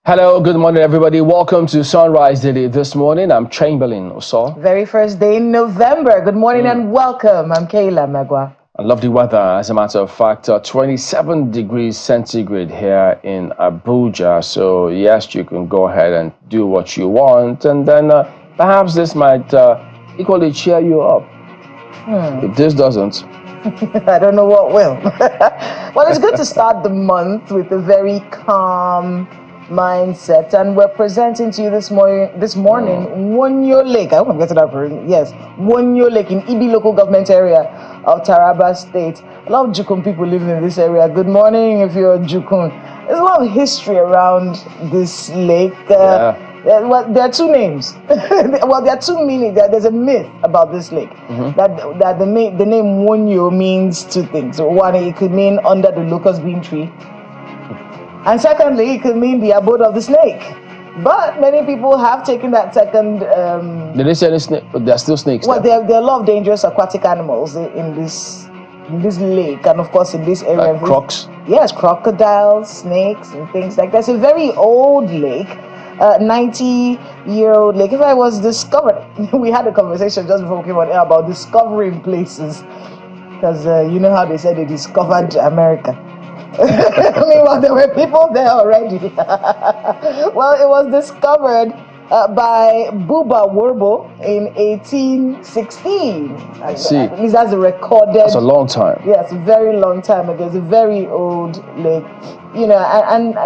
Hello, good morning, everybody. Welcome to Sunrise Daily this morning. I'm Chamberlain Oso. Very first day in November. Good morning and welcome. I'm Kayla Magwa. Lovely weather, as a matter of fact, 27 degrees centigrade here in Abuja. So, yes, you can go ahead and do what you want. And then perhaps this might equally cheer you up. If this doesn't, I don't know what will. Well, it's good to start the month with a very calm mindset, and we're presenting to you this morning Nwonyo Lake. I hope I'm getting that right. Yes, Nwonyo Lake in Ibi local government area of Taraba State. A lot of Jukun people living in this area. Good morning if you're Jukun. There's a lot of history around this lake. Well, there are two names. Well, there are two meanings. There's a myth about this lake. That the name Nwonyo means two things. One, it could mean under the locust bean tree. And secondly, it could mean the abode of the snake. But many people have taken that second. Did they say any snake? There are still snakes. Well, there are a lot of dangerous aquatic animals in this lake, and of course in this area. Like crocs? Yes, crocodiles, snakes, and things like that. It's a very old lake, 90-year-old lake. If I was discovered, we had a conversation just before we came on air about discovering places, because you know how they said they discovered America. Meanwhile, there were people there already. Well, it was discovered by Buba Wurbo in 1816. I see. At least that's a recorded. That's a long time. Yes, a very long time ago. It's a very old lake, and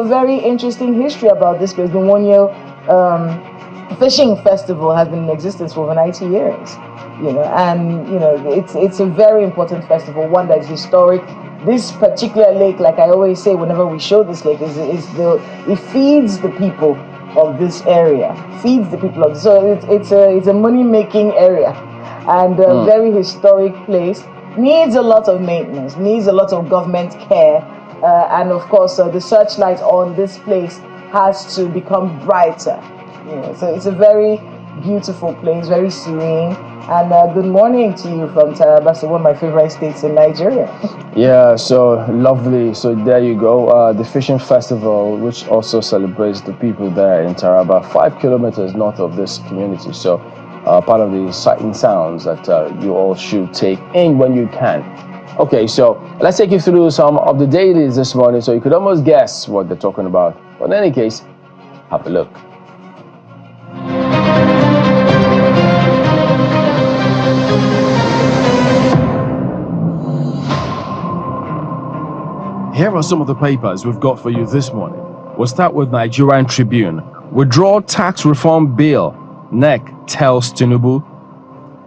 very interesting history about this place. The Nwonyo fishing festival has been in existence for over 90 years. It's a very important festival, one that is historic. This particular lake, like I always say whenever we show this lake, it feeds the people of this area. So it's a money-making area, and a very historic place. Needs a lot of maintenance, needs a lot of government care, and of course the searchlight on this place has to become brighter. So it's a very beautiful place, very serene. And good morning to you from Taraba, so one of my favorite states in Nigeria. Yeah, so lovely. So there you go. The fishing festival, which also celebrates the people there in Taraba, 5 kilometers north of this community. So part of the sight and sounds that you all should take in when you can. Okay, so let's take you through some of the dailies this morning, so you could almost guess what they're talking about. But in any case, have a look. Here are some of the papers we've got for you this morning. We'll start with Nigerian Tribune. Withdraw tax reform bill. NEC tells Tinubu.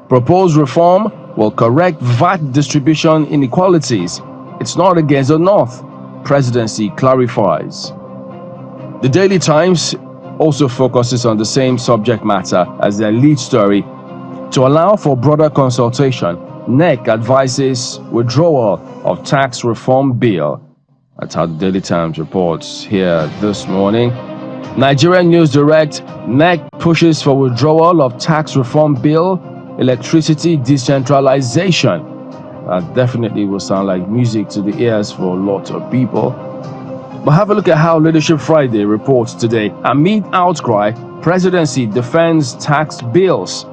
Proposed reform will correct VAT distribution inequalities. It's not against the North. Presidency clarifies. The Daily Times also focuses on the same subject matter as their lead story. To allow for broader consultation, NEC advises withdrawal of tax reform bill. That's how the Daily Times reports here this morning. Nigerian News Direct, NEC pushes for withdrawal of tax reform bill, electricity decentralization. That definitely will sound like music to the ears for a lot of people. But have a look at how Leadership Friday reports today. Amid outcry, presidency defends tax bills.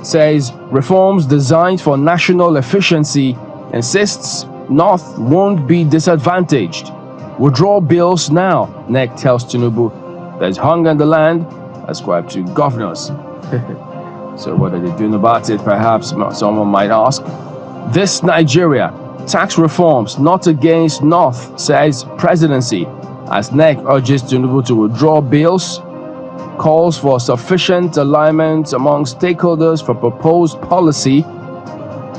Says reforms designed for national efficiency, insists North won't be disadvantaged. Withdraw bills now, NEC tells Tinubu. There's hunger in the land, ascribed to governors. So what are they doing about it? Perhaps someone might ask. This Nigeria, tax reforms not against North, says presidency, as NEC urges Tinubu to withdraw bills, calls for sufficient alignment among stakeholders for proposed policy.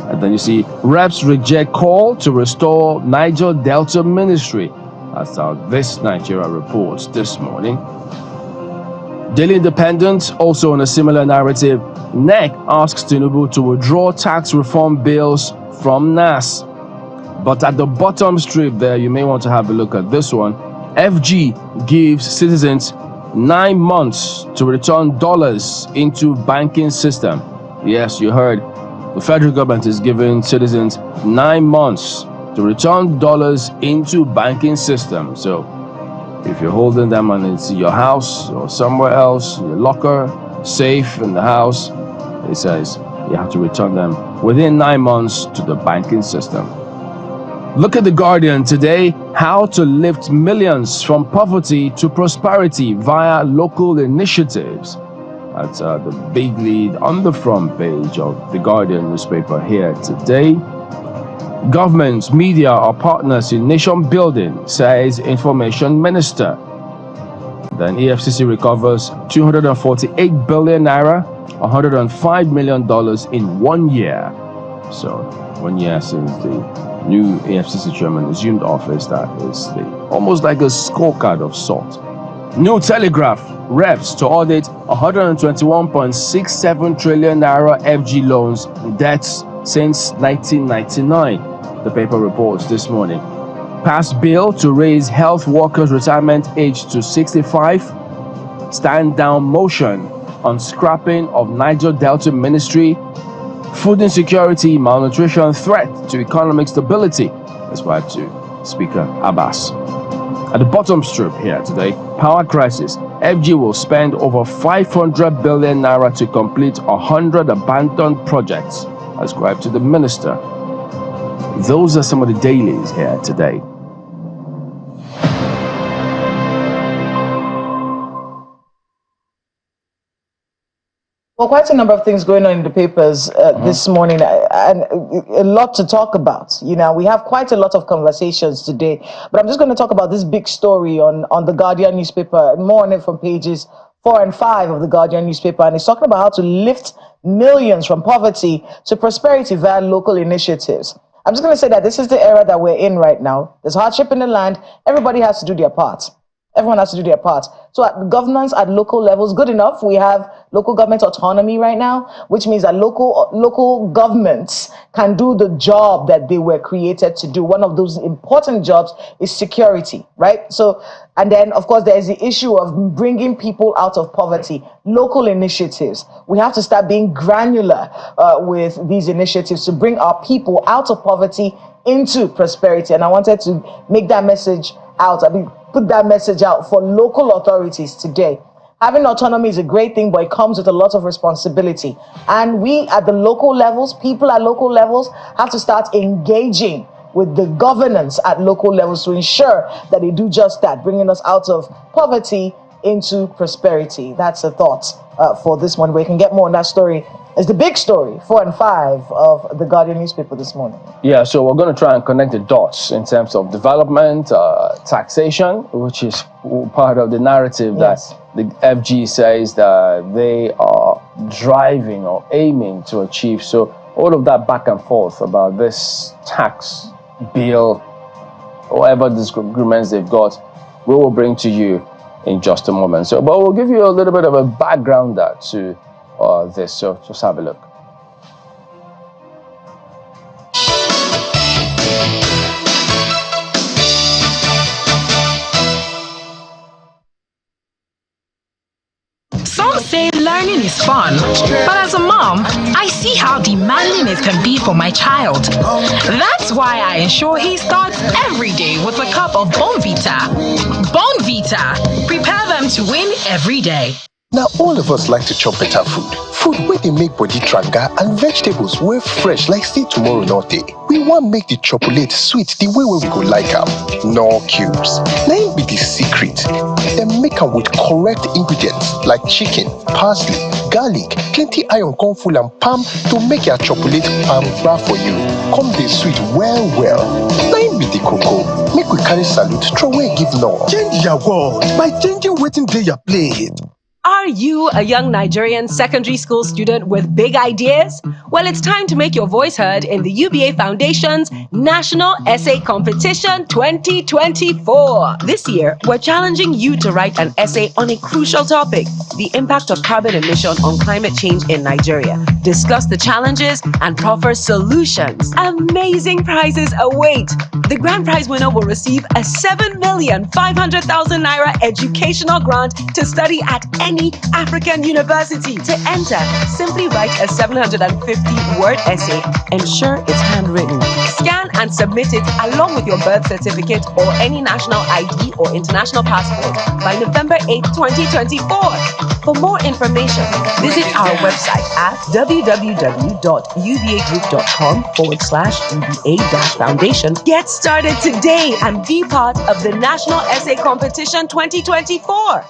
And then you see reps reject call to restore Niger Delta Ministry. That's how this Nigeria reports this morning. Daily Independent, also on a similar narrative, NEC asks Tinubu to withdraw tax reform bills from NAS. But at the bottom strip there, you may want to have a look at this one. FG gives citizens 9 months to return dollars into banking system. Yes, you heard. The federal government is giving citizens 9 months to return dollars into banking system. So If you're holding them and it's in your house or somewhere else, your locker, safe in the house, it says you have to return them within 9 months to the banking system. Look at The Guardian today, how to lift millions from poverty to prosperity via local initiatives. That's the big lead on the front page of The Guardian newspaper here today. Governments, media are partners in nation building, says Information Minister. Then EFCC recovers 248 billion naira, $105 million in 1 year. So 1 year since the new EFCC chairman assumed office, that is almost like a scorecard of sorts. New Telegraph reps to audit 121.67 trillion naira FG loans debts since 1999. The paper reports this morning. Passed bill to raise health workers' retirement age to 65. Stand down motion on scrapping of Niger Delta Ministry. Food insecurity, malnutrition threat to economic stability. Despite to Speaker Abbas. At the bottom strip here today, power crisis. FG will spend over 500 billion naira to complete 100 abandoned projects, ascribed to the minister. Those are some of the dailies here today. Well, quite a number of things going on in the papers this morning, and a lot to talk about. You know, we have quite a lot of conversations today, but I'm just going to talk about this big story on the Guardian newspaper, more on it from pages 4 and 5 of the Guardian newspaper, and it's talking about how to lift millions from poverty to prosperity via local initiatives. I'm just going to say that this is the era that we're in right now. There's hardship in the land. Everybody has to do their part. Everyone has to do their part. So governance at local levels, good enough. We have local government autonomy right now, which means that local governments can do the job that they were created to do. One of those important jobs is security, right? So, and then of course there is the issue of bringing people out of poverty. Local initiatives. We have to start being granular with these initiatives to bring our people out of poverty into prosperity. And I wanted to make that message out. Put that message out for local authorities today. Having autonomy is a great thing, but it comes with a lot of responsibility. And we at the local levels, people at local levels, have to start engaging with the governance at local levels to ensure that they do just that, bringing us out of poverty into prosperity. That's a thought for this one. We can get more on that story. It's the big story, 4 and 5 of the Guardian newspaper this morning. Yeah, so we're going to try and connect the dots in terms of development, taxation, which is part of the narrative that the FG says that they are driving or aiming to achieve. So all of that back and forth about this tax bill, whatever disagreements they've got, we will bring to you in just a moment. So, but we'll give you a little bit of a background to this, so just have a look. Some say learning is fun, but as a mom, I see how demanding it can be for my child. That's why I ensure he starts every day with a cup of Bonvita. Bonvita, prepare them to win every day. Now, all of us like to chop better food. Food where they make body tranga and vegetables wey fresh like say tomorrow not day. We want make the chocolate sweet the way we go like them. No cubes. Now it be the secret. Then make them with correct ingredients like chicken, parsley, garlic, plenty iron corn full and palm to make your chocolate palm bra for you. Come the sweet well. Now it be the cocoa. Make we carry salute, throw away give no. Change your world by changing waiting day your plate. Are you a young Nigerian secondary school student with big ideas? Well, it's time to make your voice heard in the UBA Foundation's National Essay Competition 2024. This year, we're challenging you to write an essay on a crucial topic, the impact of carbon emission on climate change in Nigeria. Discuss the challenges and proffer solutions. Amazing prizes await. The grand prize winner will receive a 7,500,000 naira educational grant to study at any any African university. To enter, simply write a 750-word essay. Ensure it's handwritten. Scan and submit it along with your birth certificate or any national ID or international passport by November 8, 2024. For more information, visit our website at www.ubagroup.com/UBA-foundation. Get started today and be part of the National Essay Competition 2024.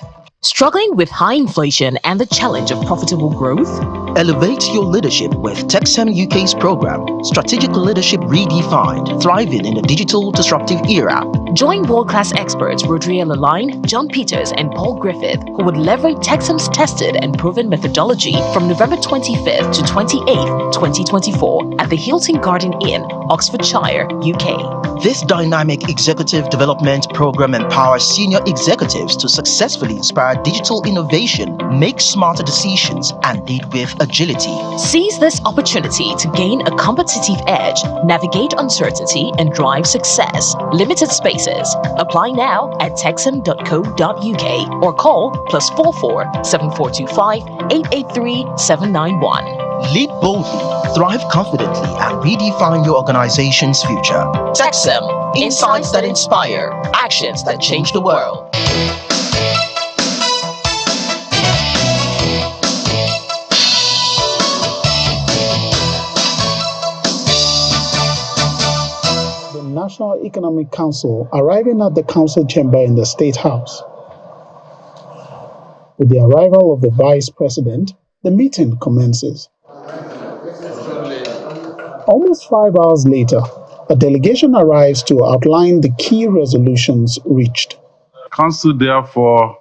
Struggling with high inflation and the challenge of profitable growth? Elevate your leadership with Texan UK's program, Strategic Leadership Redefined, Thriving in the Digital Disruptive Era. Join world-class experts Rodria Laline, John Peters, and Paul Griffith, who would leverage Texan's tested and proven methodology from November 25th to 28th, 2024 at the Hilton Garden Inn, Oxfordshire, UK. This dynamic executive development program empowers senior executives to successfully inspire digital innovation, make smarter decisions, and lead with agility. Seize this opportunity to gain a competitive edge, navigate uncertainty, and drive success. Limited spaces. Apply now at texan.co.uk or call +44 7425 883 791. Lead boldly, thrive confidently, and redefine your organization's future. Texan, insights that inspire, actions that change the world. The National Economic Council arriving at the council chamber in the State House. With the arrival of the Vice President, the meeting commences. Almost 5 hours later, a delegation arrives to outline the key resolutions reached. Council therefore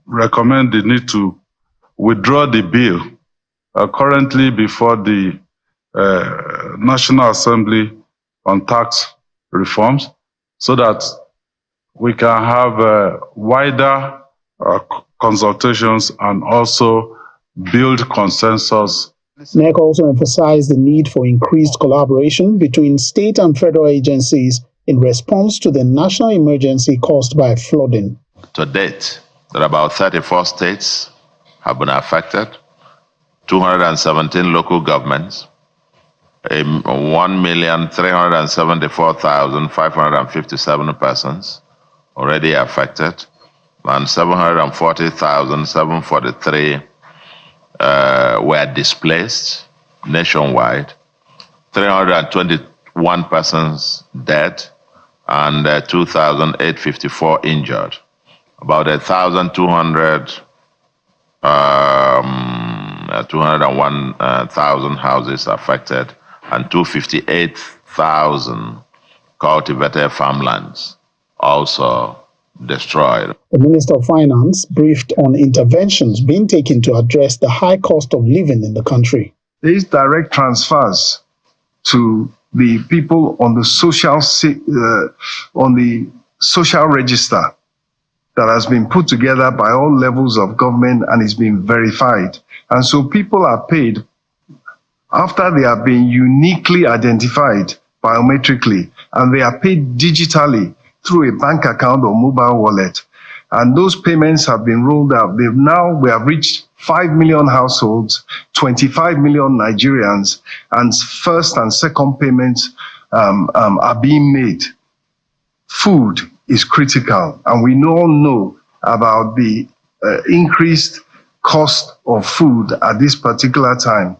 recommend the need to withdraw the bill currently before the National Assembly on tax reforms so that we can have wider consultations and also build consensus. NEC also emphasized the need for increased collaboration between state and federal agencies in response to the national emergency caused by flooding. To date, there are about 34 states have been affected, 217 local governments, 1,374,557 persons already affected, and 740,743 were displaced nationwide, 321 persons dead, and 2,854 injured. About 201,000 houses affected, and 258,000 cultivated farmlands also destroyed. The Minister of Finance briefed on interventions being taken to address the high cost of living in the country. These direct transfers to the people on the social register that has been put together by all levels of government and is being verified. And so people are paid after they are being uniquely identified biometrically, and they are paid digitally through a bank account or mobile wallet. And those payments have been rolled out. We have reached 5 million households, 25 million Nigerians, and first and second payments are being made. Food is critical, and we all know about the increased cost of food at this particular time.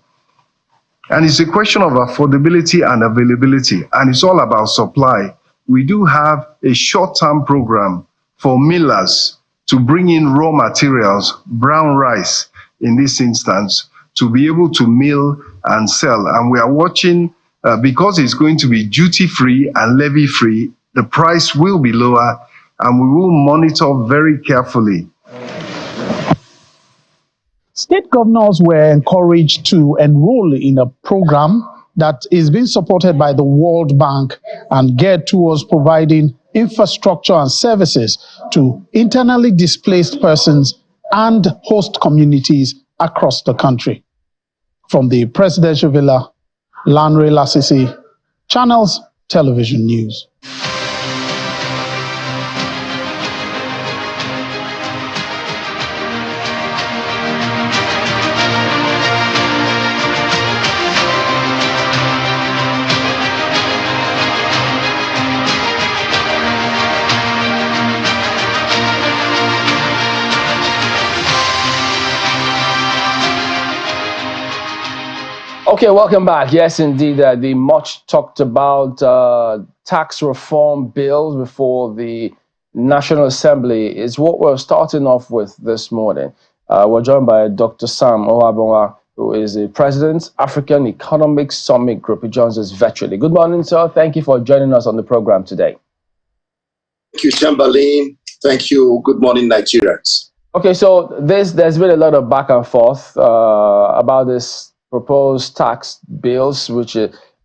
And it's a question of affordability and availability, and it's all about supply. We do have a short-term program for millers to bring in raw materials, brown rice in this instance, to be able to mill and sell. And we are watching, because it's going to be duty-free and levy-free, the price will be lower, and we will monitor very carefully. State governors were encouraged to enroll in a program that is being supported by the World Bank and geared towards providing infrastructure and services to internally displaced persons and host communities across the country. From the Presidential Villa, Lanre Lasisi, Channels Television News. Okay, welcome back. Yes, indeed, the much talked about tax reform bill before the National Assembly is what we're starting off with this morning. We're joined by Dr. Sam Ohabonwa, who is the President, African Economic Summit Group. He joins us virtually. Good morning, sir. Thank you for joining us on the program today. Thank you, Chamberlain. Thank you. Good morning, Nigerians. Okay, so there's been a lot of back and forth about this proposed tax bills, which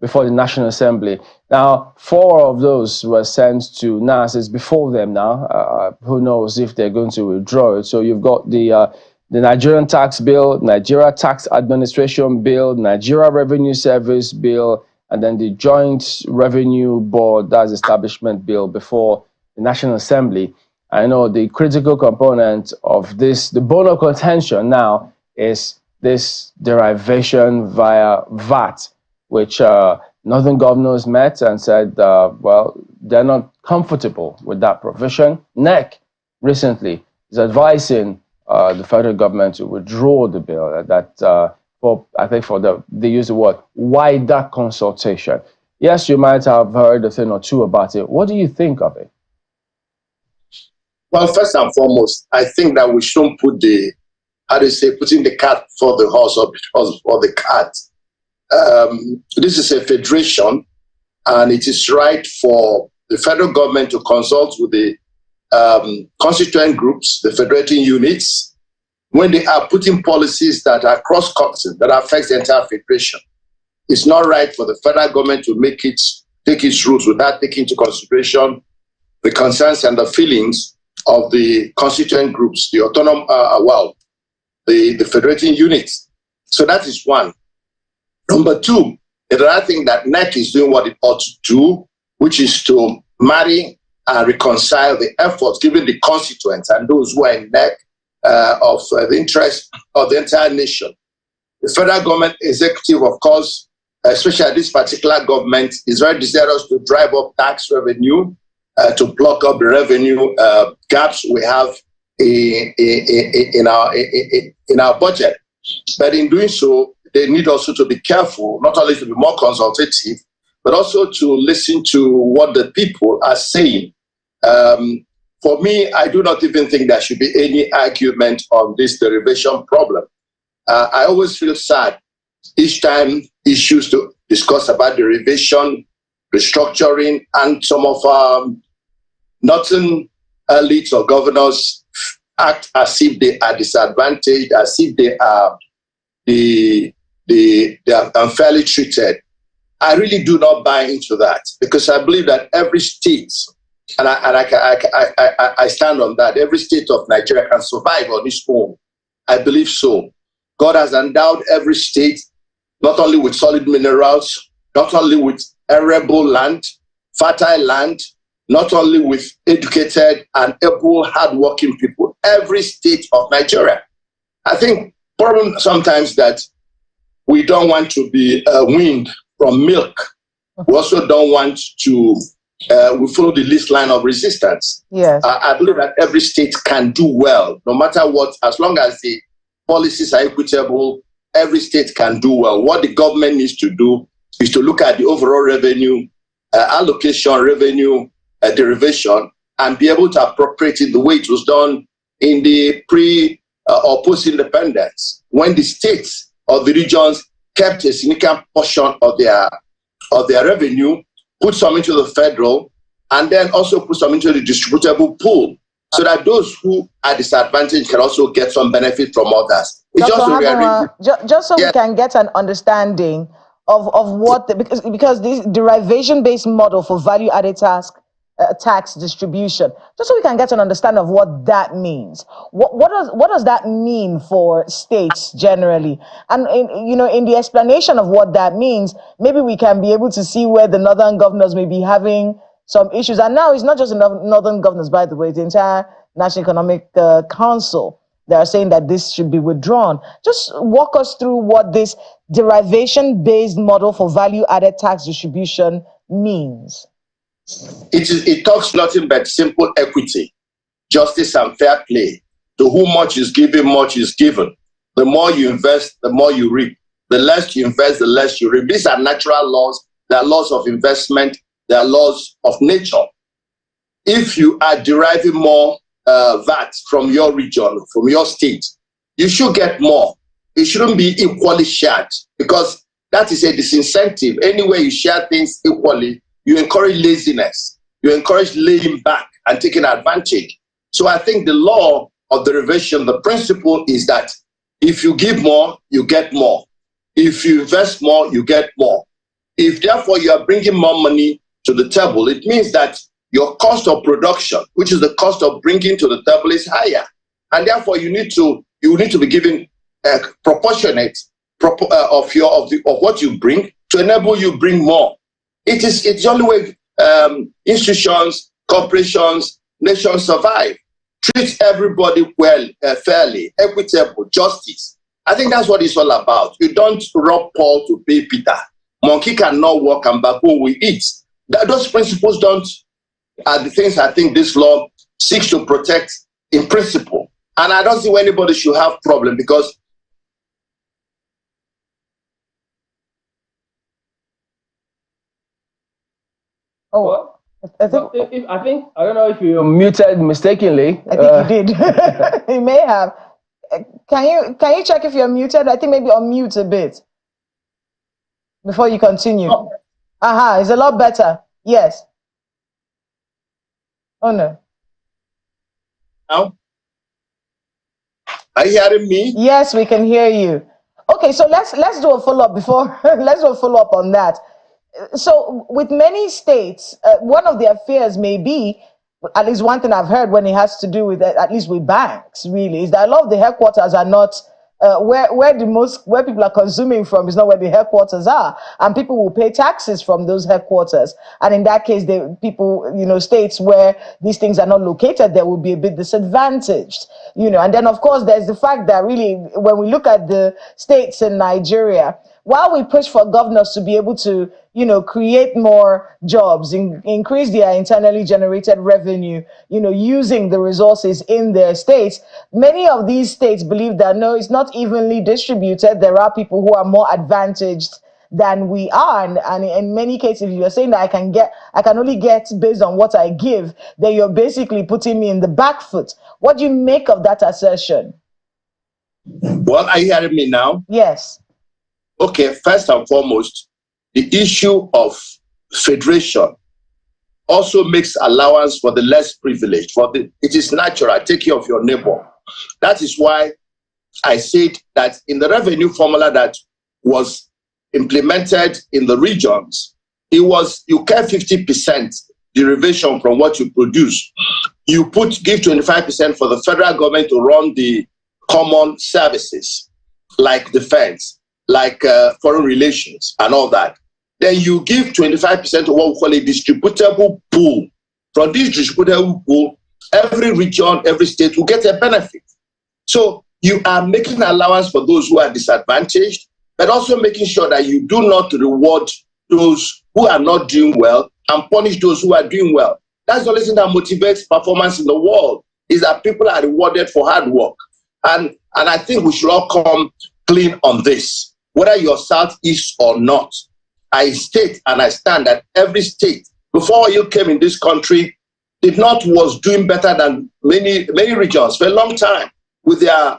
before the National Assembly. Now, 4 of those were sent to NAS. It's before them now. Who knows if they're going to withdraw it? So you've got the Nigerian tax bill, Nigeria Tax Administration bill, Nigeria Revenue Service bill, and then the Joint Revenue Board, that's establishment bill before the National Assembly. I know the critical component of this, the bone of contention now, is this derivation via VAT, which northern governors met and said, well, they're not comfortable with that provision. NEC recently is advising the federal government to withdraw the bill. They use the word wider consultation. Yes, you might have heard a thing or two about it. What do you think of it? Well, first and foremost, I think that we shouldn't put putting the cart before the horse or the cart. This is a federation, and it is right for the federal government to consult with the constituent groups, the federating units, when they are putting policies that are cross-cutting, that affects the entire federation. It's not right for the federal government to take its rules without taking into consideration the concerns and the feelings of the constituent groups, the the federating units. So that is one. Number 2, the other thing that NEC is doing what it ought to do, which is to marry and reconcile the efforts given the constituents and those who are in NEC of the interest of the entire nation. The federal government executive, of course, especially this particular government, is very desirous to drive up tax revenue, to block up the revenue gaps we have in our budget. But in doing so, they need also to be careful, not only to be more consultative, but also to listen to what the people are saying. For me, I do not even think there should be any argument on this derivation problem. I always feel sad each time issues to discuss about derivation, restructuring, and some of northern elites or governors act as if they are disadvantaged, as if they are unfairly treated. I really do not buy into that, because I believe that every state, and I stand on that, every state of Nigeria can survive on its own. I believe so. God has endowed every state not only with solid minerals, not only with arable land, fertile land, not only with educated and able, hardworking people, every state of Nigeria. I think problem sometimes that we don't want to be weaned from milk. We also don't want to, we follow the least line of resistance. Yes. I believe that every state can do well, no matter what, as long as the policies are equitable, every state can do well. What the government needs to do is to look at the overall revenue, allocation, revenue, derivation, and be able to appropriate it the way it was done in the pre or post-independence, when the states or the regions kept a significant portion of their revenue, put some into the federal, and then also put some into the distributable pool, so that those who are disadvantaged can also get some benefit from others. Just so we can get an understanding of what because this derivation-based model for value-added tax distribution, just so we can get an understanding of what that means. What does that mean for states generally? And in the explanation of what that means, maybe we can be able to see where the northern governors may be having some issues. And now it's not just the northern governors, by the way, the entire National Economic Council. They are saying that this should be withdrawn. Just walk us through what this derivation-based model for value-added tax distribution means. It talks nothing but simple equity, justice, and fair play. To whom much is given, much is given. The more you invest, the more you reap. The less you invest, the less you reap. These are natural laws. They are laws of investment. They are laws of nature. If you are deriving more VAT from your region, from your state, you should get more. It shouldn't be equally shared, because that is a disincentive. Anywhere you share things equally, you encourage laziness. You encourage laying back and taking advantage. So I think the law of derivation, the principle is that if you give more, you get more. If you invest more, you get more. If therefore you are bringing more money to the table, it means that your cost of production, which is the cost of bringing to the table, is higher. And therefore you need to be given proportionate of what you bring to enable you bring more. It's the only way institutions, corporations, nations survive. Treat everybody well, fairly, equitable, justice. I think that's what it's all about. You don't rob Paul to pay Peter. Monkey cannot walk and baboon will eat. Those principles are the things I think this law seeks to protect in principle. And I don't see why anybody should have problem, because I think I don't know if you muted mistakenly. I think you did. You may have. Can you check if you're muted? I think maybe unmute a bit before you continue. It's a lot better. Yes. Oh no. Now? Are you hearing me? Yes, we can hear you. Okay, so let's do a follow-up before let's do a follow-up on that. So with many states, one of their fears may be, at least one thing I've heard when it has to do with, at least with banks, really, is that a lot of the headquarters are not where people are consuming from is not where the headquarters are, and people will pay taxes from those headquarters. And in that case, states where these things are not located, they will be a bit disadvantaged. And then of course there's the fact that really, when we look at the states in Nigeria, while we push for governors to be able to, create more jobs, increase their internally generated revenue, using the resources in their states, many of these states believe that no, it's not evenly distributed. There are people who are more advantaged than we are. And in many cases, if you're saying that I can only get based on what I give, then you're basically putting me in the back foot. What do you make of that assertion? Well, are you hearing me now? Yes. Okay, first and foremost, the issue of federation also makes allowance for the less privileged. It is natural, take care of your neighbor. That is why I said that in the revenue formula that was implemented in the regions, it was you get 50% derivation from what you produce. You give 25% for the federal government to run the common services like defense, like foreign relations and all that. Then you give 25% of what we call a distributable pool. From this distributable pool, every region, every state will get a benefit. So you are making allowance for those who are disadvantaged, but also making sure that you do not reward those who are not doing well and punish those who are doing well. That's the only thing that motivates performance in the world, is that people are rewarded for hard work. And I think we should all come clean on this, whether you're southeast or not. I state and I stand that every state, before you came in this country, was doing better than many regions for a long time, with their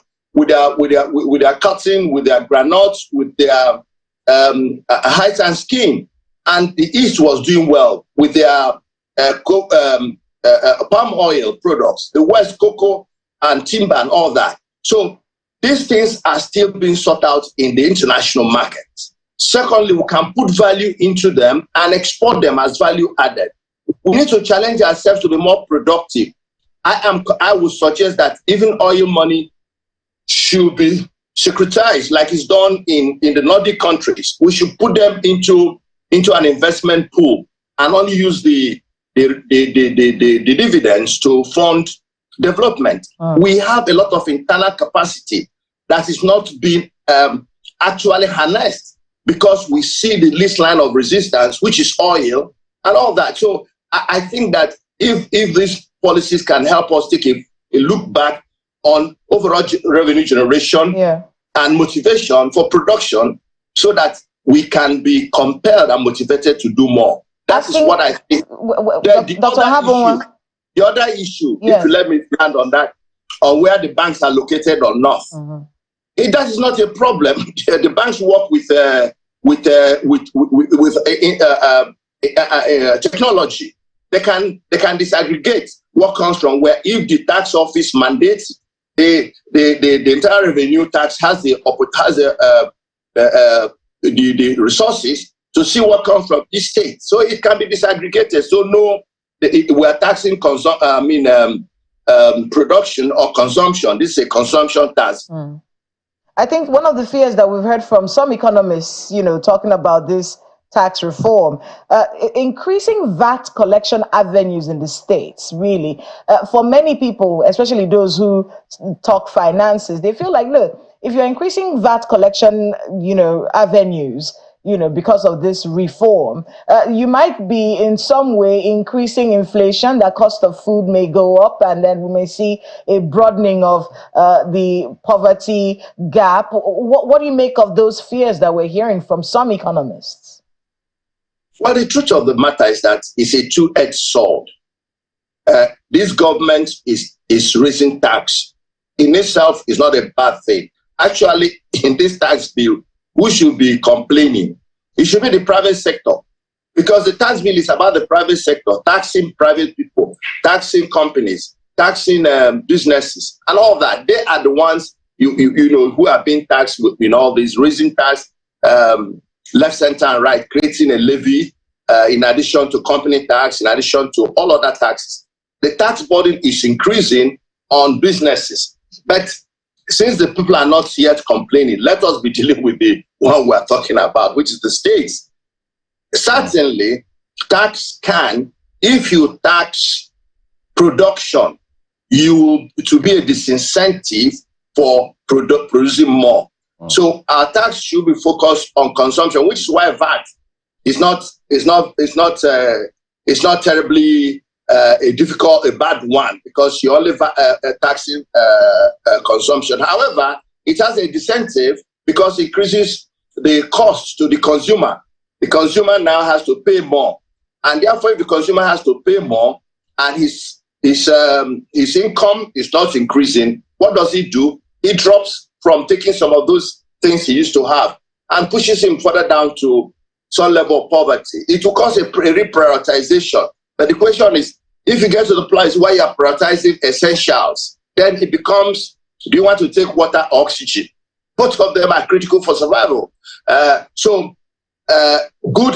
cotton, with their granules, with their height and skin. And the East was doing well with their palm oil products, the West cocoa and timber and all that. So these things are still being sought out in the international markets. Secondly, we can put value into them and export them as value added. We need to challenge ourselves to be more productive. I would suggest that even oil money should be securitized like it's done in the Nordic countries. We should put them into an investment pool and only use the dividends to fund development. We have a lot of internal capacity that is not being actually harnessed, because we see the least line of resistance, which is oil and all that. So I think that if these policies can help us take a look back on overall revenue generation and motivation for production, so that we can be compelled and motivated to do more. That is what I think. The other issue, if you let me land on that, on where the banks are located or not, that is not a problem. The banks work with technology. They can disaggregate what comes from where. If the tax office mandates, the entire revenue tax has the resources to see what comes from each state, so it can be disaggregated. So no, we are taxing production or consumption. This is a consumption tax. I think one of the fears that we've heard from some economists, talking about this tax reform, increasing VAT collection avenues in the states, really, for many people, especially those who talk finances, they feel like, look, if you're increasing VAT collection, avenues, because of this reform, you might be in some way increasing inflation. The cost of food may go up, and then we may see a broadening of the poverty gap. What do you make of those fears that we're hearing from some economists? Well, the truth of the matter is that it's a two-edged sword. This government is raising tax. In itself is not a bad thing. Actually, in this tax bill, who should be complaining? It should be the private sector, because the tax bill is about the private sector, taxing private people, taxing companies, taxing businesses, and all of that. They are the ones who are being taxed with all these, raising tax left, center, and right, creating a levy in addition to company tax, in addition to all other taxes. The tax burden is increasing on businesses, but since the people are not yet complaining, let us be dealing with the one we are talking about, which is the states. Certainly, tax can, if you tax production, to be a disincentive for producing more. So our tax should be focused on consumption, which is why VAT is not terribly a bad one, because you're only taxing consumption. However, it has a disincentive because it increases the cost to the consumer. The consumer now has to pay more, and therefore, if the consumer has to pay more and his income is not increasing, what does he do? He drops from taking some of those things he used to have and pushes him further down to some level of poverty. It will cause a reprioritization. But the question is, if you get to the place where you are prioritizing essentials, then it becomes, do you want to take water or oxygen? Both of them are critical for survival. Good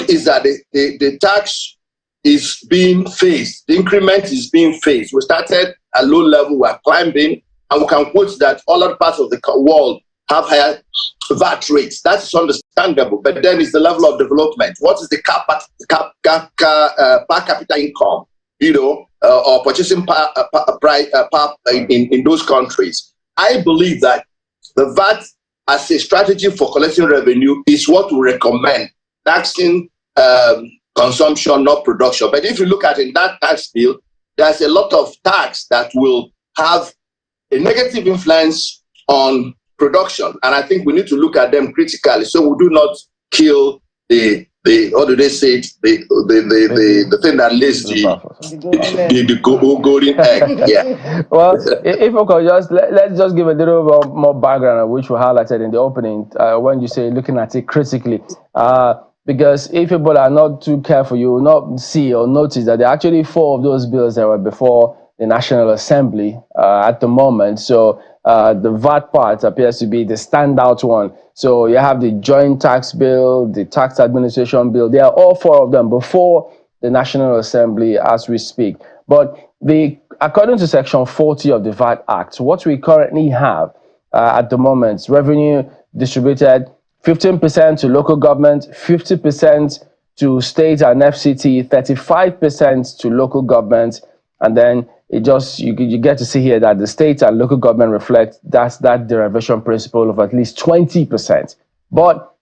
is that the tax is being phased. The increment is being phased. We started at low level, we're climbing, and we can quote that all other parts of the world have higher VAT rates. That's understandable, but then it's the level of development. What is the per capita income, or purchasing power in those countries? I believe that the VAT as a strategy for collecting revenue is what we recommend, taxing consumption, not production. But if you look at in that tax bill, there's a lot of tax that will have a negative influence on production, and I think we need to look at them critically, so we do not kill the what do they say, the thing that lays the golden egg. Yeah. Well, if we could let's just give a little bit more background, which we highlighted in the opening when you say looking at it critically, because if people are not too careful, you will not see or notice that there are actually 4 of those bills that were before the National Assembly at the moment. So the VAT part appears to be the standout one. So you have the joint tax bill, the tax administration bill. There are all 4 of them before the National Assembly as we speak. But according to Section 40 of the VAT Act, what we currently have at the moment, revenue distributed 15% to local government, 50% to state and FCT, 35% to local government, and then you get to see here that the state and local government reflect that derivation principle of at least 20%. But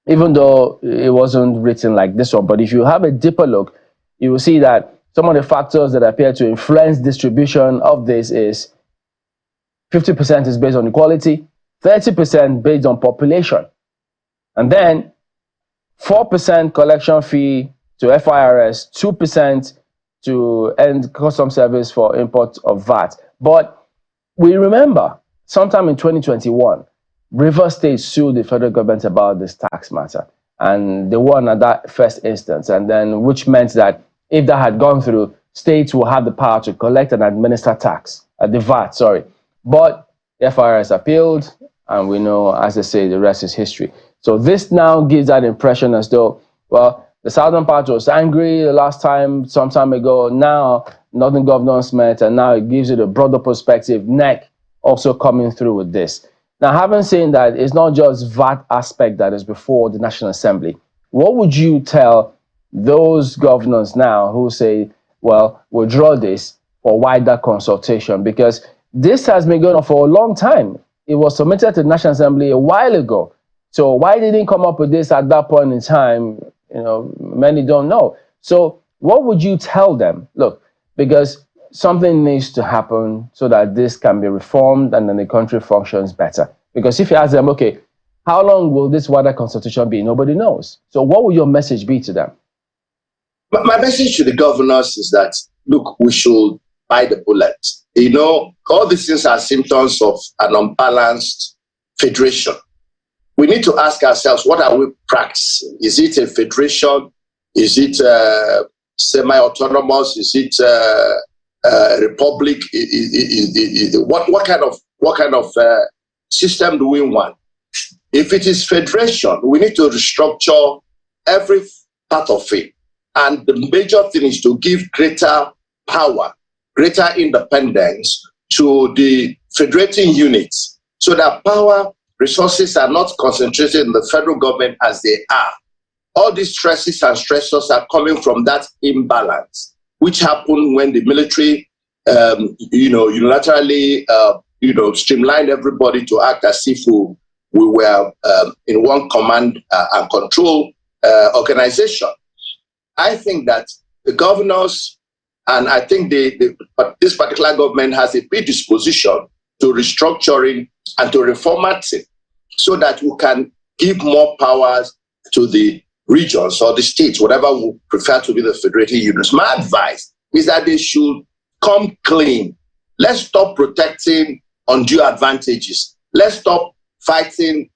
even though it wasn't written like this one, but if you have a deeper look, you will see that some of the factors that appear to influence distribution of this is 50% is based on equality, 30% based on population, And then 4% collection fee to FIRS, 2% to end custom service for import of VAT. But we remember sometime in 2021, Rivers State sued the federal government about this tax matter. And they won at that first instance. And then, which meant that if that had gone through, states will have the power to collect and administer tax, the VAT, sorry. But the FIRS appealed, and we know, as they say, the rest is history. So this now gives that impression as though, well, the southern part was angry the last time, some time ago. Now, northern governors met, and now it gives it a broader perspective. NEC also coming through with this. Now, having seen that, it's not just VAT aspect that is before the National Assembly. What would you tell those governors now who say, well, we'll draw this for wider consultation? Because this has been going on for a long time. It was submitted to the National Assembly a while ago. So why didn't come up with this at that point in time? You know, many don't know. So what would you tell them? Look, because something needs to happen so that this can be reformed and then the country functions better. Because if you ask them, okay, how long will this wider consultation be? Nobody knows. So what will your message be to them? My message to the governors is that, look, we should bite the bullet. You know, all these things are symptoms of an unbalanced federation. We need to ask ourselves, what are we practicing? Is it a federation? Is it semi-autonomous? Is it a republic? What kind of system do we want? If it is federation, we need to restructure every part of it. And the major thing is to give greater power, greater independence to the federating units, so that power resources are not concentrated in the federal government as they are. All these stresses and stressors are coming from that imbalance, which happened when the military, unilaterally, streamlined everybody to act as if we were in one command and control organization. I think that the governors, and I think this particular government has a predisposition to restructuring and to reformatting, so that we can give more powers to the regions or the states, whatever we prefer to be the federating units. My advice is that they should come clean. Let's stop protecting undue advantages. Let's stop fighting,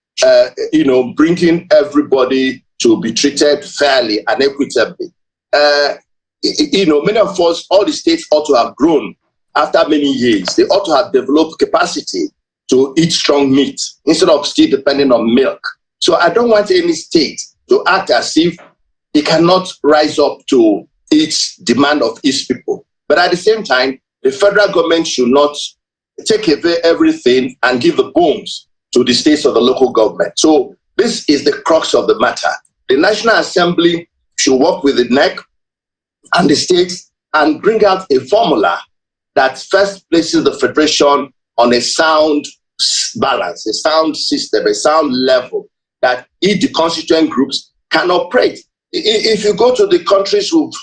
bringing everybody to be treated fairly and equitably. Many of us, all the states ought to have grown after many years. They ought to have developed capacity to eat strong meat instead of still depending on milk. So I don't want any state to act as if it cannot rise up to its demand of its people. But at the same time, the federal government should not take away everything and give the booms to the states or the local government. So this is the crux of the matter. The National Assembly should work with the NEC and the states and bring out a formula that first places the federation on a sound balance, a sound system, a sound level that each the constituent groups can operate. If you go to the countries who've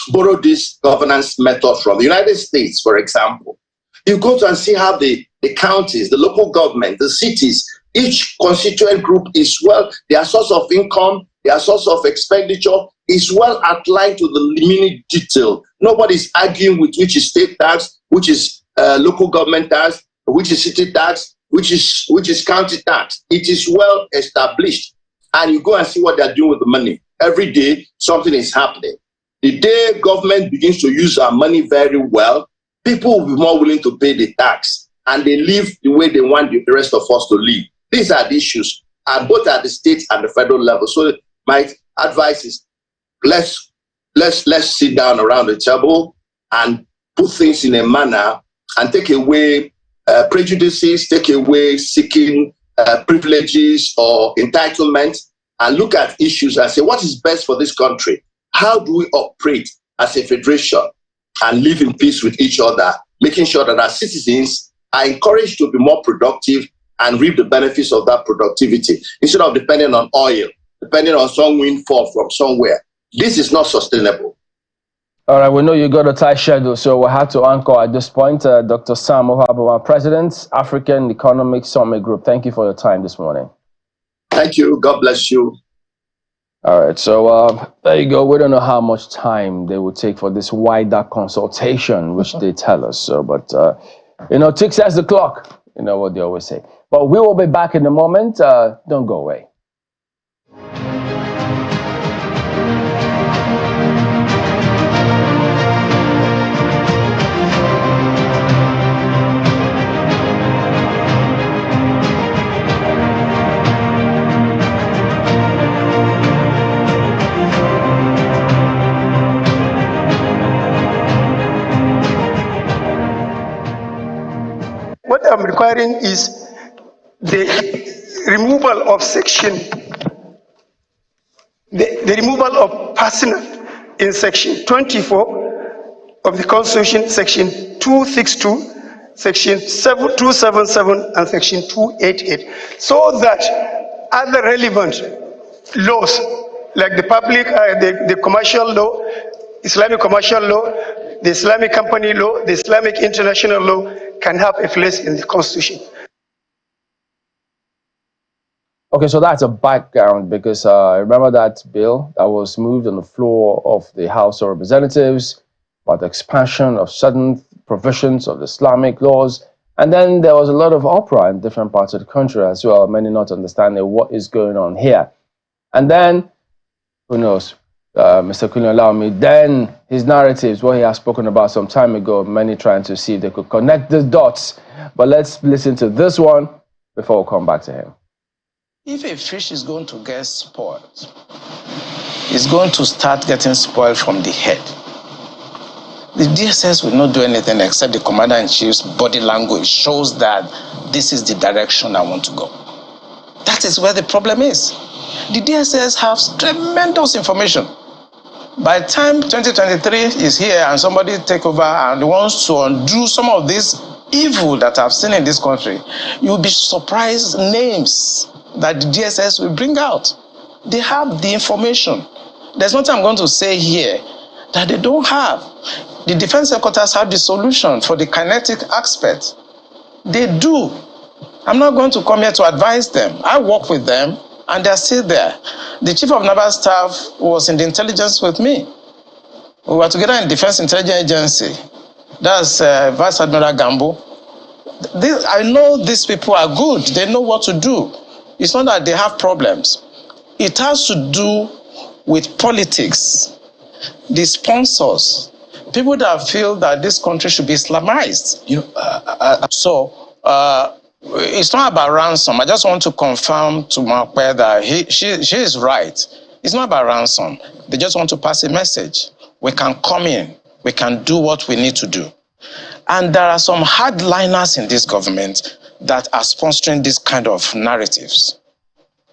borrowed this governance method from, the United States, for example, you go to and see how the counties, the local government, the cities, each constituent group is their source of income, their source of expenditure is well outlined to the minute detail. Nobody's arguing with which is state tax, which is local government tax, which is city tax, which is county tax. It is well established. And you go and see what they're doing with the money. Every day, something is happening. The day government begins to use our money very well, people will be more willing to pay the tax, and they live the way they want the rest of us to live. These are the issues, and both at the state and the federal level. So my advice is, let's sit down around the table and put things in a manner and take away prejudices, take away seeking privileges or entitlement, and look at issues and say, what is best for this country? How do we operate as a federation and live in peace with each other, making sure that our citizens are encouraged to be more productive and reap the benefits of that productivity instead of depending on oil, depending on some windfall from somewhere. This is not sustainable. All right, we know you got a tight schedule, so we'll have to anchor at this point. Dr. Sam Ohabuwa, President, African Economic Summit Group, thank you for your time this morning. Thank you. God bless you. All right, so there you go. We don't know how much time they will take for this wider consultation, which they tell us. So, but ticks as the clock. You know what they always say. But we will be back in a moment. Don't go away. What I'm requiring is the removal of the removal of personal in section 24 of the Constitution, section 262, section 277, and section 288, so that other relevant laws like the the commercial law, Islamic commercial law, the Islamic company law, the Islamic international law can have a place in the Constitution. Okay, so that's a background because I remember that bill that was moved on the floor of the House of Representatives about the expansion of certain provisions of the Islamic laws. And then there was a lot of uproar in different parts of the country as well, many not understanding what is going on here. And then, who knows, Mr. Kunle allow me, then his narratives, what he has spoken about some time ago, many trying to see if they could connect the dots. But let's listen to this one before we come back to him. If a fish is going to get spoiled, it's going to start getting spoiled from the head. The DSS will not do anything except the Commander-in-Chief's body language shows that this is the direction I want to go. That is where the problem is. The DSS has tremendous information. By the time 2023 is here and somebody take over and wants to undo some of this evil that I've seen in this country, you'll be surprised names that the DSS will bring out. They have the information. There's nothing I'm going to say here that they don't have. The defense headquarters have the solution for the kinetic aspect. They do. I'm not going to come here to advise them. I work with them and they're still there. The chief of naval staff was in the intelligence with me. We were together in Defense Intelligence Agency. That's Vice Admiral Gambo. I know these people are good. They know what to do. It's not that they have problems. It has to do with politics, the sponsors, people that feel that this country should be Islamized. It's not about ransom. I just want to confirm to Makwe that she is right. It's not about ransom. They just want to pass a message. We can come in. We can do what we need to do. And there are some hardliners in this government that are sponsoring this kind of narratives.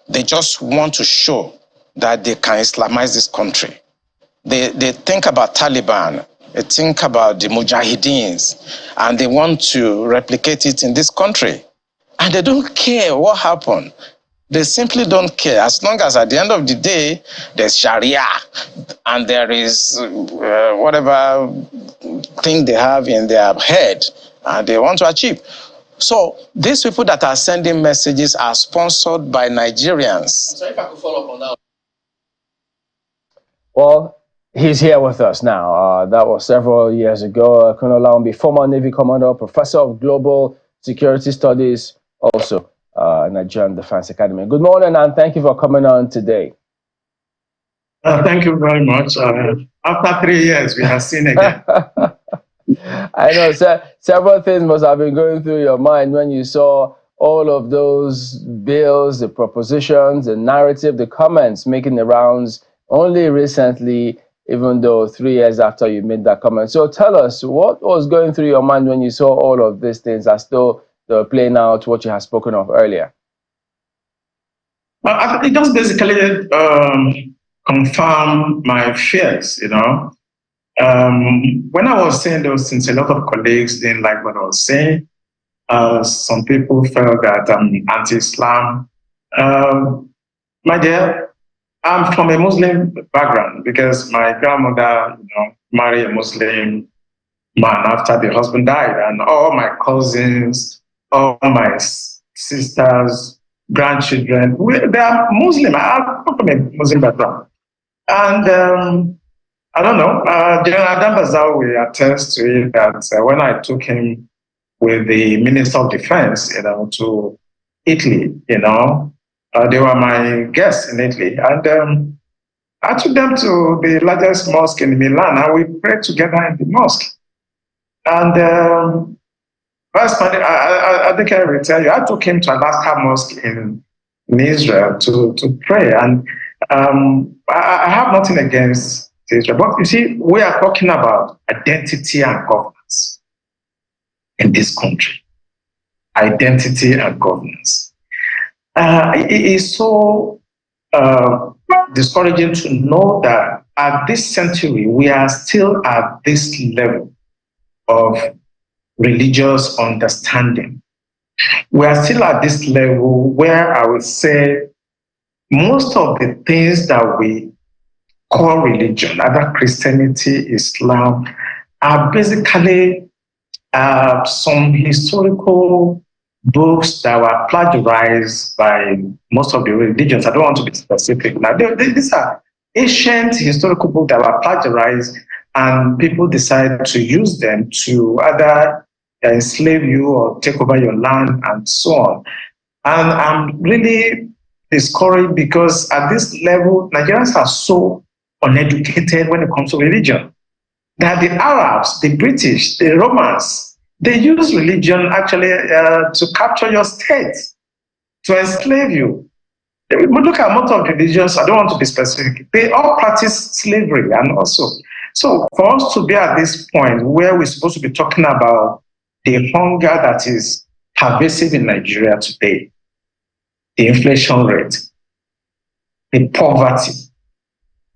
They just want to show that they can Islamize this country. They think about Taliban, they think about the Mujahideens, and they want to replicate it in this country. And they don't care what happened. They simply don't care. As long as at the end of the day, there's Sharia and there is whatever thing they have in their head and they want to achieve. So these people that are sending messages are sponsored by Nigerians. So if I could follow up on that. Well, he's here with us now. That was several years ago. Colonel Laumbi, former Navy commander, professor of global security studies, also Nigerian Defense Academy. Good morning, and thank you for coming on today. Thank you very much. After 3 years, we have seen again. I know, several things must have been going through your mind when you saw all of those bills, the propositions, the narrative, the comments making the rounds only recently, even though 3 years after you made that comment. So tell us, what was going through your mind when you saw all of these things as though they were playing out what you had spoken of earlier? It just basically confirmed my fears, you know. When I was saying those things, a lot of colleagues didn't like what I was saying. Some people felt that I'm anti-Islam. My dear, I'm from a Muslim background because my grandmother, married a Muslim man after the husband died, and all my cousins, all my sisters, grandchildren. They are Muslim. I come from a Muslim background. And I don't know, General Adam Bazao will attest to it that when I took him with the Minister of Defense, to Italy, they were my guests in Italy. And I took them to the largest mosque in Milan, and we prayed together in the mosque. And I think I will tell you, I took him to Alaska Mosque in Israel to pray. And I have nothing against Israel. But you see, we are talking about identity and governance in this country. Identity and governance. It is so discouraging to know that at this century, we are still at this level of religious understanding. We are still at this level where I would say most of the things that we call religion, either Christianity, Islam, are basically some historical books that were plagiarized by most of the religions. I don't want to be specific now. These are ancient historical books that were plagiarized, and people decided to use them to either enslave you or take over your land and so on. And I'm really discouraged because at this level, Nigerians are so uneducated when it comes to religion. That the Arabs, the British, the Romans, they use religion actually to capture your state, to enslave you. Look at most of the religions, I don't want to be specific, they all practice slavery and also. So for us to be at this point where we're supposed to be talking about the hunger that is pervasive in Nigeria today, the inflation rate, the poverty,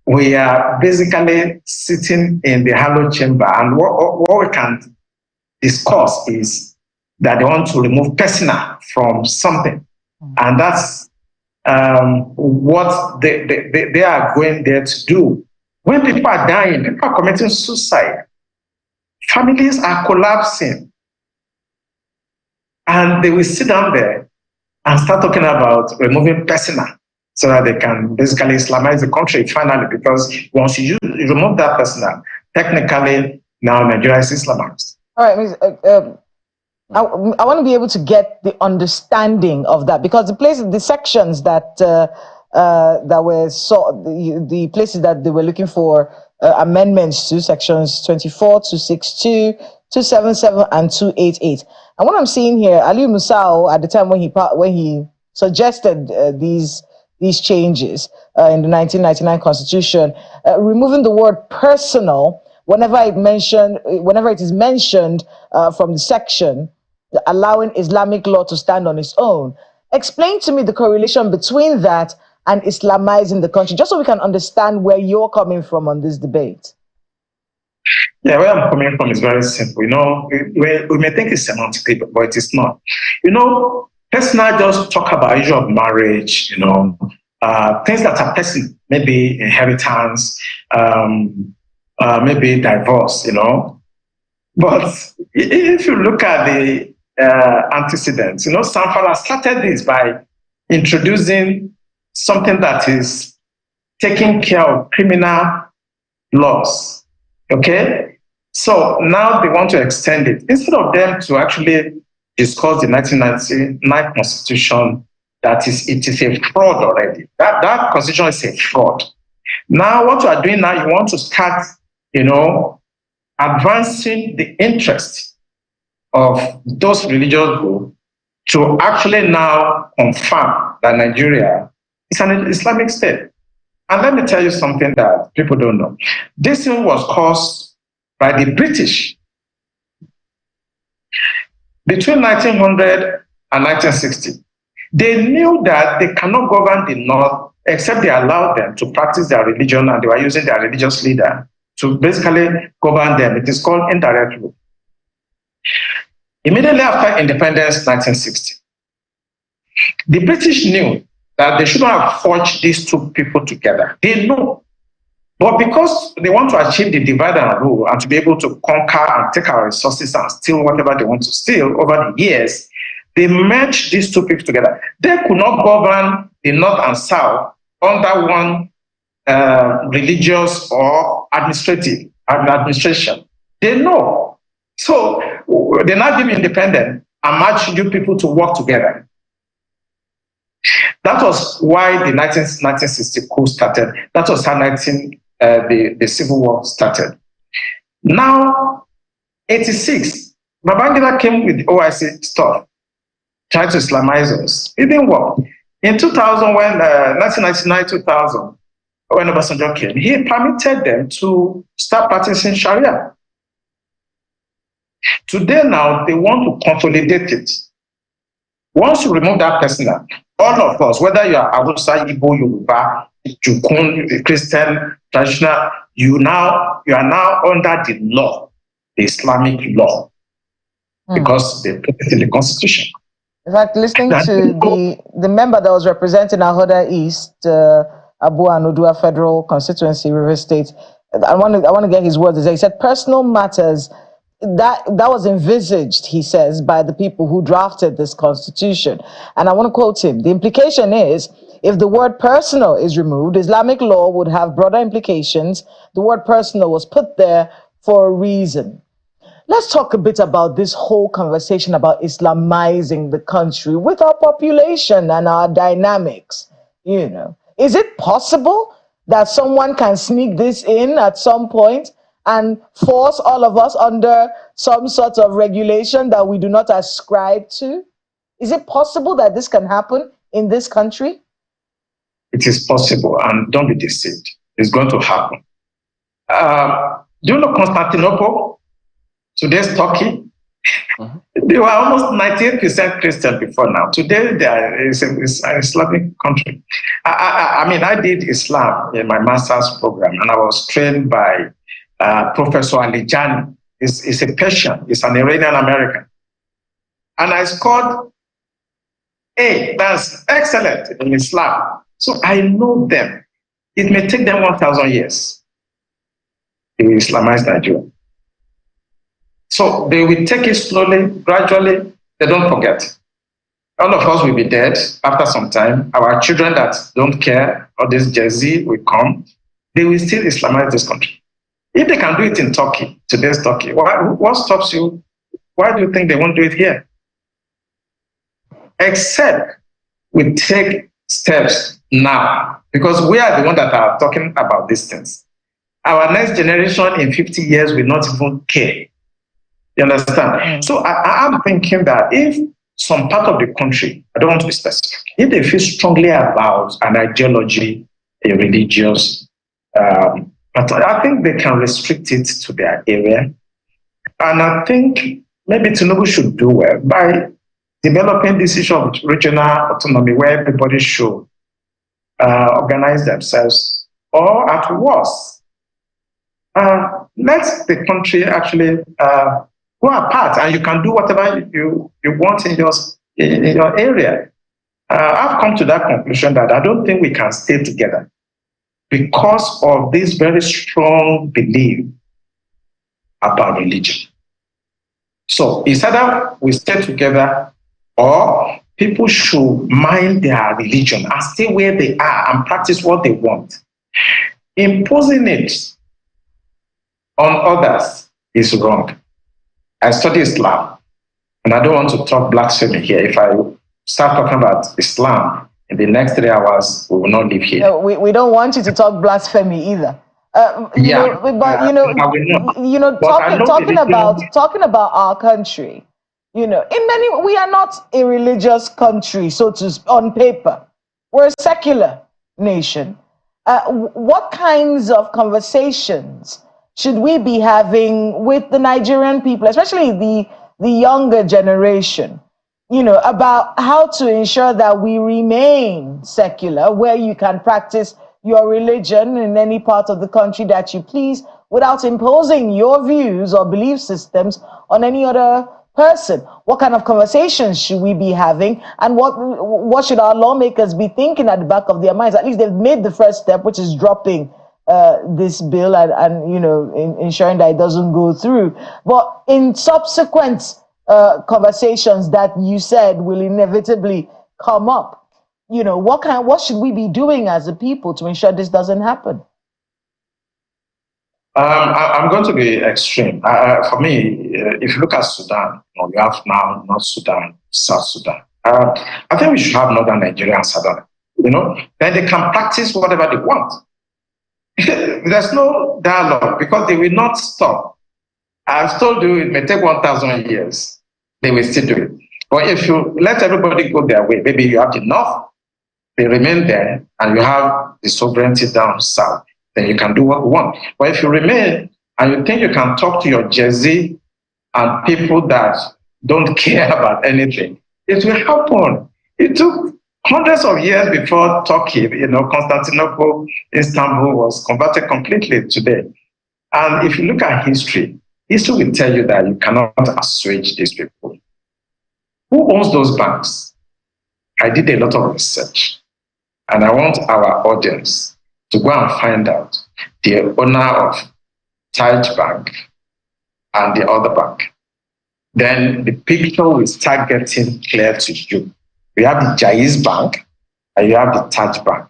we are basically sitting in the hollow chamber, and what we can discuss is that they want to remove personal from something, and that's what they are going there to do. When people are dying, people are committing suicide, families are collapsing, and they will sit down there and start talking about removing personal so that they can basically Islamize the country finally, because once you remove that personal, technically now Nigeria is Islamized. All right, Ms. I want to be able to get the understanding of that, because the sections that were the places that they were looking for amendments to, sections 24, 262, 277, and 288. And what I'm seeing here, Ali Musao, at the time when he suggested these changes in the 1999 Constitution, removing the word personal whenever it is mentioned from the section, allowing Islamic law to stand on its own. Explain to me the correlation between that and Islamizing the country, just so we can understand where you're coming from on this debate. Yeah, where I'm coming from is very simple. We may think it's semantic, but it is not. Personal just talk about issue of marriage, things that are personal, maybe inheritance, maybe divorce, But if you look at the antecedents, Sanfala started this by introducing something that is taking care of criminal laws. Okay? So now they want to extend it. Instead of them to actually discuss the 1999 Constitution, it is a fraud already. That Constitution is a fraud. Now what you are doing now, you want to start, advancing the interest of those religious groups to actually now confirm that Nigeria is an Islamic state. And let me tell you something that people don't know. This thing was caused by the British. Between 1900 and 1960, they knew that they cannot govern the North except they allowed them to practice their religion, and they were using their religious leader to basically govern them. It is called indirect rule. Immediately after independence, 1960, the British knew that they shouldn't have forged these two people together. They know. But because they want to achieve the divide and rule and to be able to conquer and take our resources and steal whatever they want to steal over the years, They merged these two people together. They could not govern the North and South under one religious or administration. They know. So they now give independent and march you people to work together. That was why the 1960 coup started. That was how the Civil War started. Now, 86, Babangida came with the OIC stuff, tried to Islamize us. It didn't work. In 2000, when 1999-2000, when Obasanjo came, he permitted them to start practicing Sharia. Today now, they want to consolidate it. Once you remove that person, all of us, whether you are Hausa, Igbo, Yoruba, Jukun, Christian, traditional, you are now under the law, the Islamic law, because they put it in the constitution. In fact, listening to the member that was representing Ahoda East, Abu Anodua Federal Constituency, River State, I want to get his words. He said personal matters that was envisaged, he says, by the people who drafted this constitution. And I want to quote him. The implication is, if the word personal is removed, Islamic law would have broader implications. The word personal was put there for a reason. Let's talk a bit about this whole conversation about Islamizing the country with our population and our dynamics. Is it possible that someone can sneak this in at some point and force all of us under some sort of regulation that we do not ascribe to? Is it possible that this can happen in this country? It is possible, and don't be deceived. It's going to happen. Do you know Constantinople? Today's Turkey? They were almost 98% Christian before now. Today, it's an Islamic country. I did Islam in my master's program, and I was trained by Professor Alijani. He's a Persian. He's an Iranian American. And I scored A. That's excellent in Islam. So I know them. It may take them 1,000 years. They will Islamize Nigeria. So they will take it slowly, gradually. They don't forget. All of us will be dead after some time. Our children that don't care, or this Gen Z will come. They will still Islamize this country. If they can do it in Turkey, today's Turkey, what stops you? Why do you think they won't do it here? Except we take steps now, because we are the ones that are talking about these things. Our next generation in 50 years will not even care. You understand? So I'm thinking that if some part of the country, I don't want to be specific, if they feel strongly about an ideology, a religious, but I think they can restrict it to their area. And I think maybe Tinubu should do well by developing this issue of regional autonomy where everybody should organize themselves, or at worst, let the country actually go apart, and you can do whatever you want in your area. I've come to that conclusion that I don't think we can stay together because of this very strong belief about religion. So it's either we stay together, or people should mind their religion and stay where they are and practice what they want. Imposing it on others is wrong. I study Islam, and I don't want to talk blasphemy here. If I start talking about Islam in the next 3 hours, we will not live here. No, we don't want you to talk blasphemy either. Talking about our country, in many, we are not a religious country, so to speak, on paper. We're a secular nation. What kinds of conversations should we be having with the Nigerian people, especially the younger generation, about how to ensure that we remain secular, where you can practice your religion in any part of the country that you please without imposing your views or belief systems on any other person? What kind of conversations should we be having, and what should our lawmakers be thinking at the back of their minds? At least they've made the first step, which is dropping this bill and ensuring that it doesn't go through. But in subsequent conversations that you said will inevitably come up. What should we be doing as a people to ensure this doesn't happen? I'm going to be extreme. For me, if you look at Sudan, you have now North Sudan, South Sudan. I think we should have Northern Nigeria and Southern. Then they can practice whatever they want. There's no dialogue because they will not stop. I've told you it may take 1,000 years. They will still do it. But if you let everybody go their way, maybe you have enough, they remain there, and you have the sovereignty down south, then you can do what you want. But if you remain and you think you can talk to your Jersey and people that don't care about anything, it will happen. It took hundreds of years before Turkey, Constantinople, Istanbul was converted completely today. And if you look at history will tell you that you cannot assuage these people. Who owns those banks? I did a lot of research, and I want our audience to go and find out the owner of Taj Bank and the other bank. Then the picture will start getting clear to you. You have the Jaiz Bank and you have the Taj Bank.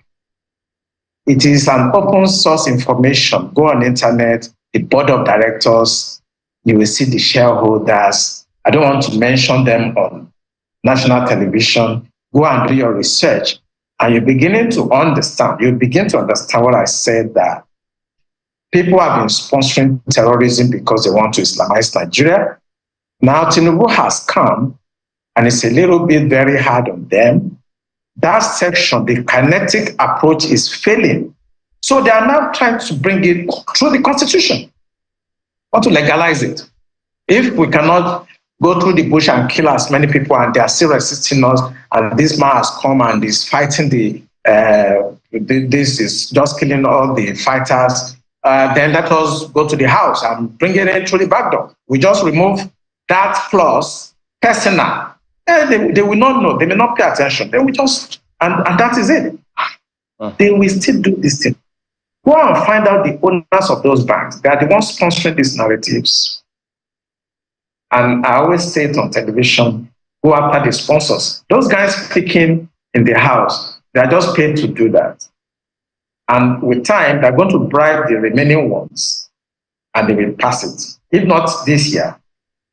It is an open source information. Go on the internet, the board of directors, you will see the shareholders. I don't want to mention them on national television. Go and do your research. And you're beginning to understand. You begin to understand what I said, that people have been sponsoring terrorism because they want to Islamize Nigeria. Now Tinubu has come, and it's a little bit very hard on them. That section, the kinetic approach, is failing. So they are now trying to bring it through the constitution, or to legalize it. If we cannot go through the bush and kill as many people, and they are still resisting us, and this man has come and is fighting this is just killing all the fighters, then let us go to the house and bring it in through the back door. We just remove that clause, personal. They will not know, they may not pay attention. They will just, and that is it. They will still do this thing. Go and find out the owners of those banks. They are the ones sponsoring these narratives. And I always say it on television, go after the sponsors. Those guys speaking in the house, they are just paid to do that. And with time, they're going to bribe the remaining ones, and they will pass it. If not this year,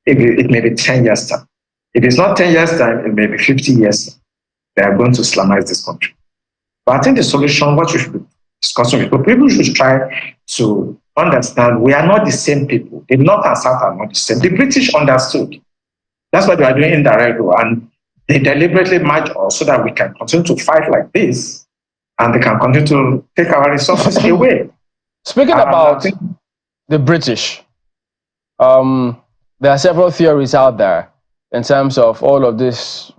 it may be 10 years time. If it's not 10 years time, it may be 50 years. They are going to Islamize this country. But I think the solution, what we should be discussing with people should try to understand we are not the same people. The North and South are not the same. The British understood. That's what they are doing indirect, and they deliberately merge us so that we can continue to fight like this, and they can continue to take our resources away. Speaking about the British, there are several theories out there in terms of all of this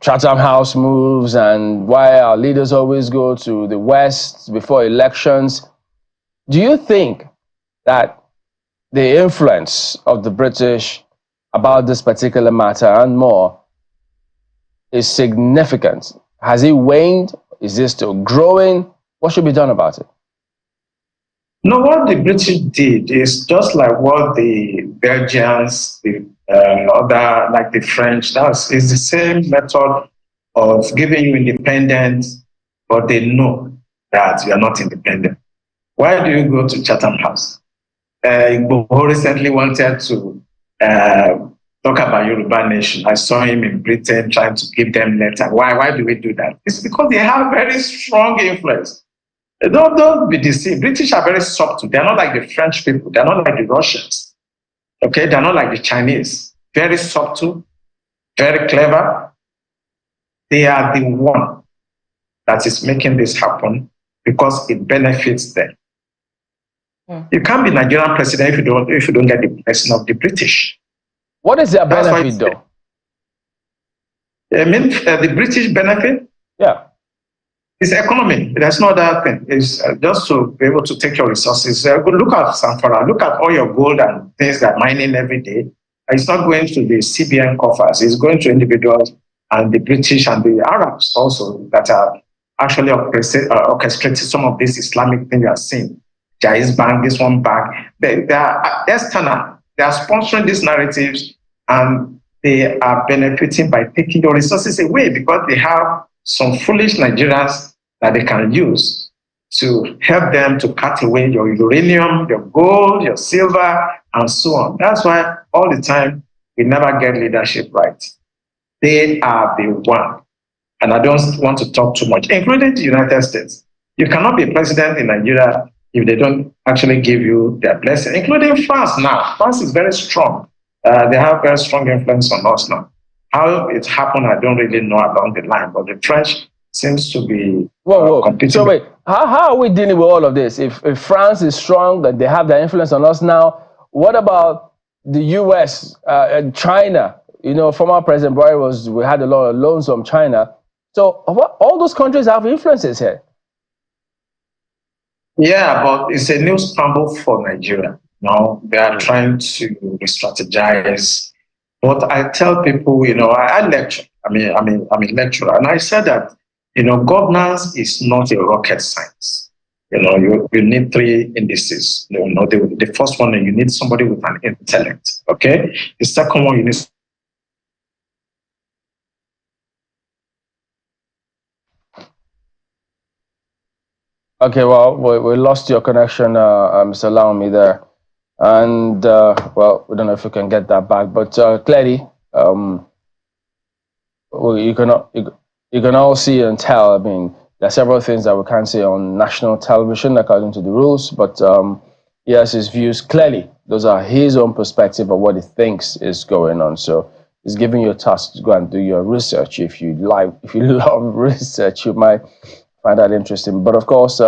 Chatham House moves and why our leaders always go to the West before elections. Do you think that the influence of the British about this particular matter and more is significant? Has it waned? Is it still growing? What should be done about it? No, what the British did is just like what the Belgians, the other, like the French, is the same method of giving you independence, but they know that you are not independent. Why do you go to Chatham House? Igboho recently wanted to talk about Yoruba nation. I saw him in Britain trying to give them letter. Why do we do that? It's because they have very strong influence. Don't be deceived. British are very subtle. They're not like the French people. They're not like the Russians. Okay, they're not like the Chinese. Very subtle, very clever. They are the one that is making this happen because it benefits them. You can't be Nigerian president if you don't get the blessing of the British. What is their benefit, though? I mean, the British benefit? Yeah. It's economy. There's no other thing. It's just to be able to take your resources. Look at Sanfara. Look at all your gold and things that are mining every day. It's not going to the CBN coffers. It's going to individuals and the British and the Arabs also that are actually orchestrating some of this Islamic thing you are seeing. Jaiz Bank, this one bank. They are external. They are sponsoring these narratives, and they are benefiting by taking your resources away because they have some foolish Nigerians that they can use to help them to cut away your uranium, your gold, your silver, and so on. That's why all the time we never get leadership right. They are the one. And I don't want to talk too much, including the United States. You cannot be president in Nigeria if they don't actually give you their blessing, including France now. France is very strong. They have very strong influence on us now. How it happened, I don't really know along the line, but the French seems to be competing. So wait, how are we dealing with all of this? If France is strong, that they have their influence on us now, what about the US and China? You know, former President Buhari we had a lot of loans from China. So all those countries have influences here. Yeah, but it's a new scramble for Nigeria. No, they are trying to re-strategize. But I tell people, you know, I lecture. I'm a lecturer, and I said that, you know, governance is not a rocket science. You know, you need three indices. You know, the first one, you need somebody with an intellect. Okay, the second one, you need. Okay, well, we lost your connection, Mr. Laomi there. And, well, we don't know if we can get that back. But clearly, well, you can all see and tell. I mean, there are several things that we can't say on national television according to the rules. But he has his views clearly. Those are his own perspective of what he thinks is going on. So he's giving you a task to go and do your research. If you love research, you might find that interesting. But of course,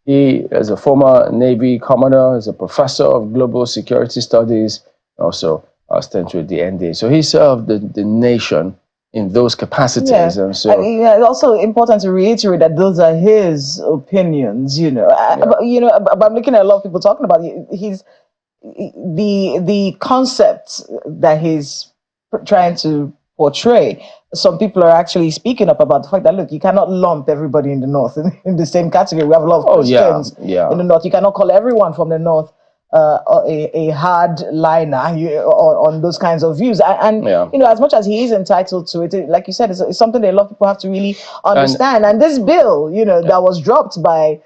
he is a former Navy commander, is a professor of global security studies, also stint with the NDA. So he served the nation in those capacities. Yeah. And so, I mean, it's also important to reiterate that those are his opinions. You know, but I'm looking at a lot of people talking about the concept that he's trying to portray. Some people are actually speaking up about the fact that, look, you cannot lump everybody in the North in the same category. We have a lot of Christians in the North. You cannot call everyone from the North a hard liner on those kinds of views. And you know, as much as he is entitled to it, like you said, it's something that a lot of people have to really understand. And this bill, you know, that was dropped by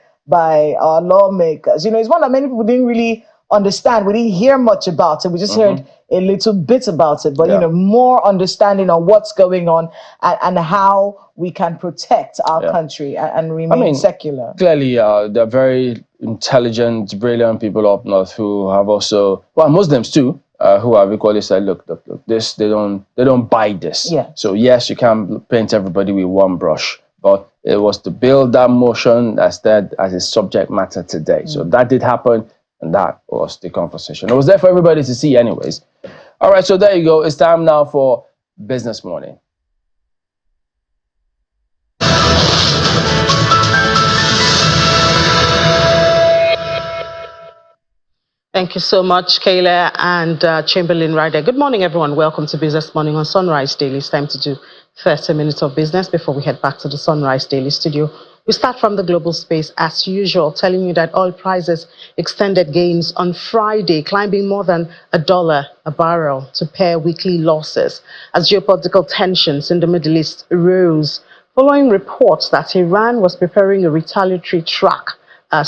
our lawmakers, you know, it's one that many people didn't really understand. We didn't hear much about it. We just heard a little bit about it, but you know, more understanding on what's going on and how we can protect our country and remain secular. Clearly, they're very intelligent, brilliant people up north who have also, well, Muslims too, who have equally said, look, this they don't buy this. Yeah. So yes, you can't paint everybody with one brush, but it was to build that motion as a subject matter today. So that did happen. And that was the conversation. It was there for everybody to see anyways. All right, so there you go. It's time now for Business Morning. Thank you so much, Kayla and Chamberlain Ryder. Good morning, everyone. Welcome to Business Morning on Sunrise Daily. It's time to do 30 minutes of business before we head back to the Sunrise Daily studio. We start from the global space as usual, telling you that oil prices extended gains on Friday, climbing more than $1 a barrel to pare weekly losses as geopolitical tensions in the Middle East rose, following reports that Iran was preparing a retaliatory strike, on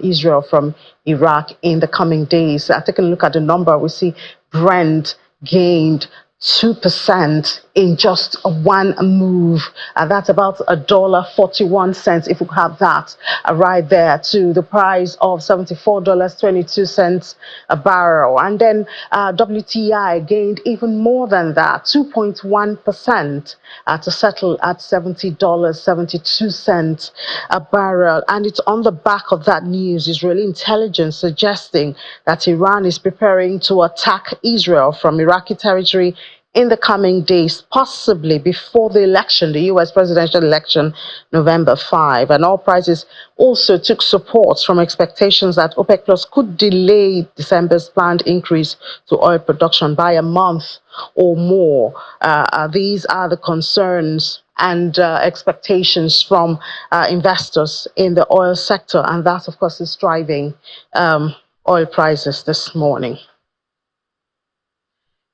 Israel from Iraq in the coming days. Taking a look at the number, we see Brent gained 2% in just one move. That's about $1.41 if we have that right there to the price of $74.22 a barrel. And then WTI gained even more than that, 2.1% to settle at $70.72 a barrel. And it's on the back of that news, Israeli intelligence suggesting that Iran is preparing to attack Israel from Iraqi territory in the coming days, possibly before the election, the U.S. presidential election, November 5. And oil prices also took support from expectations that OPEC Plus could delay December's planned increase to oil production by a month or more. These are the concerns and expectations from investors in the oil sector. And that, of course, is driving oil prices this morning.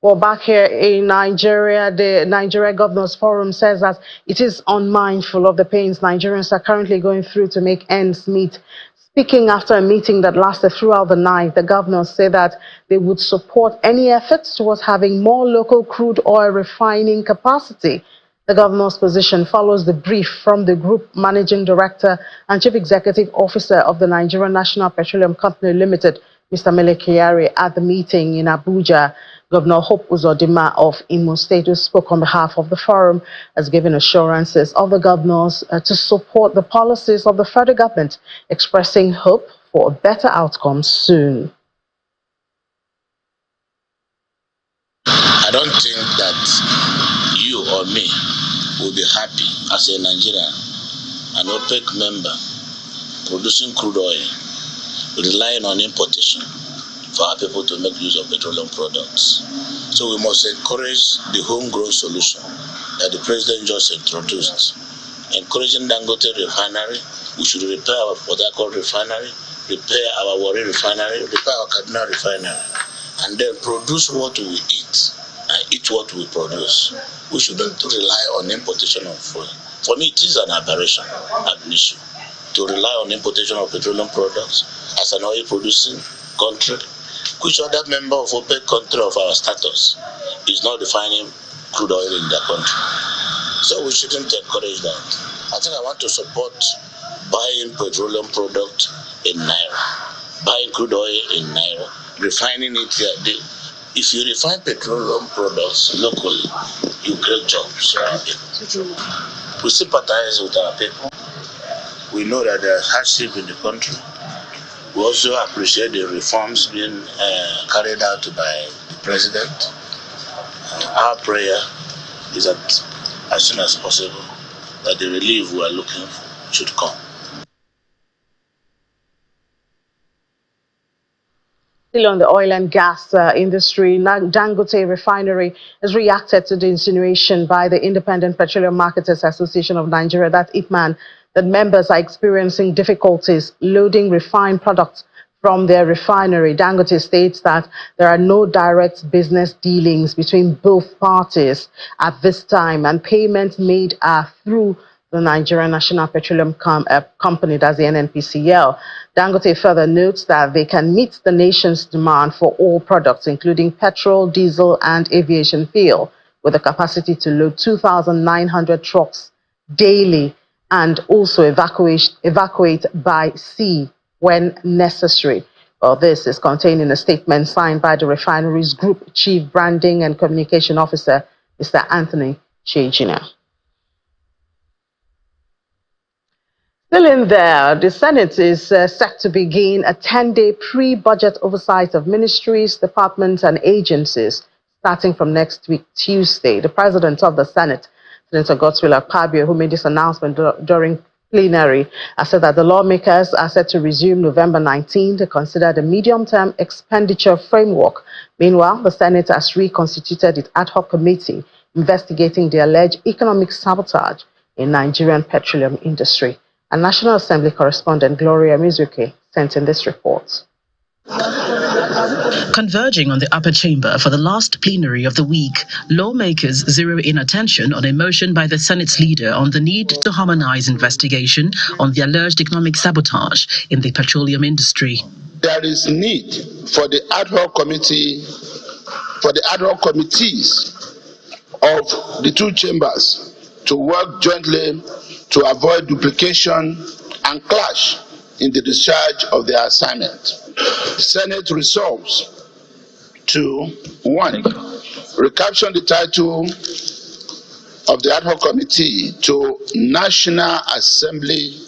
Well, back here in Nigeria, the Nigeria Governors Forum says that it is unmindful of the pains Nigerians are currently going through to make ends meet. Speaking after a meeting that lasted throughout the night, the governors say that they would support any efforts towards having more local crude oil refining capacity. The governor's position follows the brief from the Group Managing Director and Chief Executive Officer of the Nigerian National Petroleum Company Limited, Mr. Mele Kyari, at the meeting in Abuja. Governor Hope Uzodinma of Imo State, who spoke on behalf of the forum, has given assurances of the governors to support the policies of the federal government, expressing hope for a better outcome soon. I don't think that you or me will be happy as a Nigerian, an OPEC member, producing crude oil, relying on importation for our people to make use of petroleum products. So we must encourage the homegrown solution that the President just introduced. Encouraging Dangote refinery, we should repair our Port Harcourt refinery, repair our Warri refinery, repair our Kaduna refinery, and then produce what we eat and eat what we produce. We shouldn't rely on importation of fuel. For me, it is an aberration, an issue, to rely on importation of petroleum products as an oil-producing country. Which other member of OPEC country of our status is not refining crude oil in their country? So we shouldn't encourage that. I think I want to support buying petroleum product in Naira, buying crude oil in Naira, refining it here. If you refine petroleum products locally, you create jobs. We sympathize with our people. We know that there's hardship in the country. We also appreciate the reforms being carried out by the President. Our prayer is that as soon as possible, that the relief we are looking for should come. Still on the oil and gas industry, Dangote Refinery has reacted to the insinuation by the Independent Petroleum Marketers Association of Nigeria, that IPMAN, that members are experiencing difficulties loading refined products from their refinery. Dangote states that there are no direct business dealings between both parties at this time, and payments made are through the Nigerian National Petroleum Company, that's the NNPCL. Dangote further notes that they can meet the nation's demand for all products, including petrol, diesel, and aviation fuel, with a capacity to load 2,900 trucks daily, and also evacuate by sea when necessary. Well, this is contained in a statement signed by the refinery's Group Chief Branding and Communication Officer, Mr. Anthony Chejina. Still in there, the Senate is set to begin a 10-day pre-budget oversight of ministries, departments, and agencies starting from next week, Tuesday. The President of the Senate, Senator Godswill Akpabio, who made this announcement during plenary, has said that the lawmakers are set to resume November 19 to consider the medium-term expenditure framework. Meanwhile, the Senate has reconstituted its ad hoc committee investigating the alleged economic sabotage in Nigerian petroleum industry. And National Assembly correspondent Gloria Mizuke sent in this report. Converging on the upper chamber for the last plenary of the week, lawmakers zero in attention on a motion by the Senate's leader on the need to harmonize investigation on the alleged economic sabotage in the petroleum industry. There is need for the ad hoc committees of the two chambers to work jointly to avoid duplication and clash in the discharge of their assignment. The Senate resolves to 1. Recapture the title of the ad hoc committee to National Assembly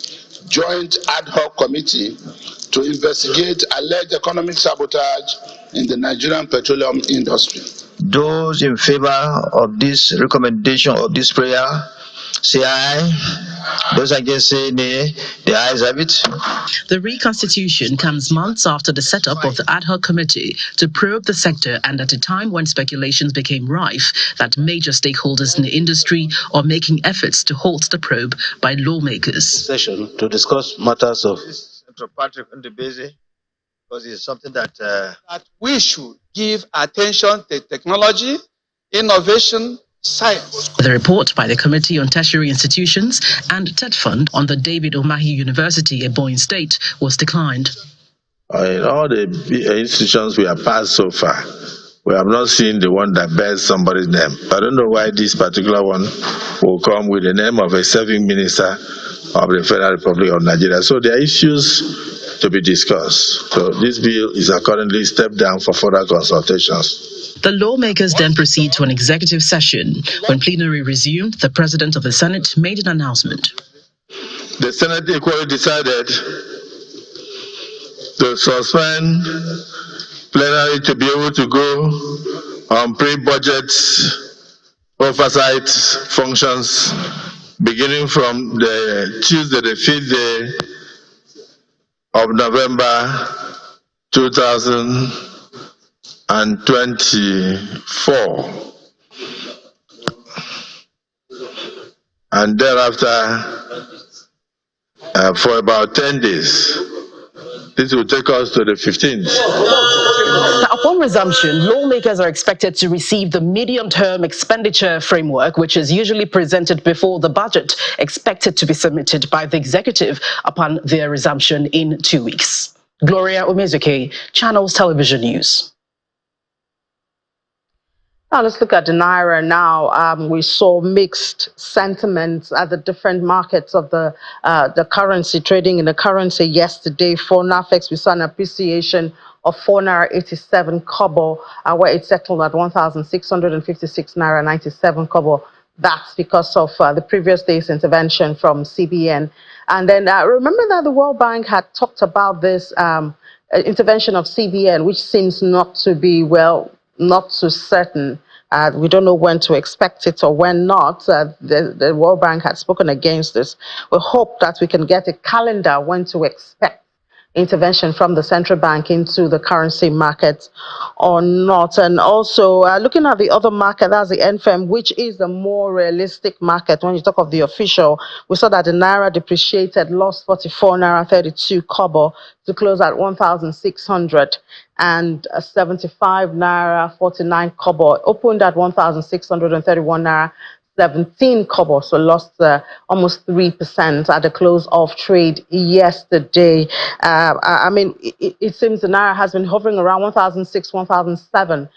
Joint Ad hoc Committee to investigate alleged economic sabotage in the Nigerian petroleum industry. Those in favor of this recommendation of this prayer, say aye. Those against say nay. The ayes have it. The reconstitution comes months after the setup of the ad hoc committee to probe the sector, and at a time when speculations became rife that major stakeholders in the industry are making efforts to halt the probe by lawmakers. Session to discuss matters of Patrick Ndebeze, because it's something that that we should give attention to technology, innovation, science. The report by the Committee on Tertiary Institutions and TED Fund on the David Umahi University, Ebonyi State, was declined. In all the institutions we have passed so far, we have not seen the one that bears somebody's name. I don't know why this particular one will come with the name of a serving minister of the Federal Republic of Nigeria. So there are issues to be discussed. So this bill is accordingly stepped down for further consultations. The lawmakers then proceed to an executive session. When plenary resumed, the President of the Senate made an announcement. The Senate equally decided to suspend plenary to be able to go on pre-budget oversight functions beginning from the Tuesday, the 5th day of November 2024. And thereafter, for about 10 days. This will take us to the 15th. Upon resumption, lawmakers are expected to receive the medium-term expenditure framework, which is usually presented before the budget, expected to be submitted by the executive upon their resumption in 2 weeks. Gloria Omezuke, Channels Television News. Now let's look at the Naira now. We saw mixed sentiments at the different markets of the currency, trading in the currency yesterday. For NAFEX, we saw an appreciation of 4 Naira 87 kobo, where it settled at 1,656 Naira 97 kobo. That's because of the previous day's intervention from CBN. And then remember that the World Bank had talked about this intervention of CBN, which seems not to be, well, not so certain. We don't know when to expect it or when not. The World Bank had spoken against this. We hope that we can get a calendar when to expect intervention from the central bank into the currency market or not. And also looking at the other market, that's the NFM, which is the more realistic market. When you talk of the official, we saw that the Naira depreciated, lost 44 Naira 32 kobo to close at 1,675 Naira 49 kobo. Opened at 1,631 Naira 17 kobo, so lost almost 3% at the close of trade yesterday. I mean, it seems the Naira has been hovering around 1,006, 1,007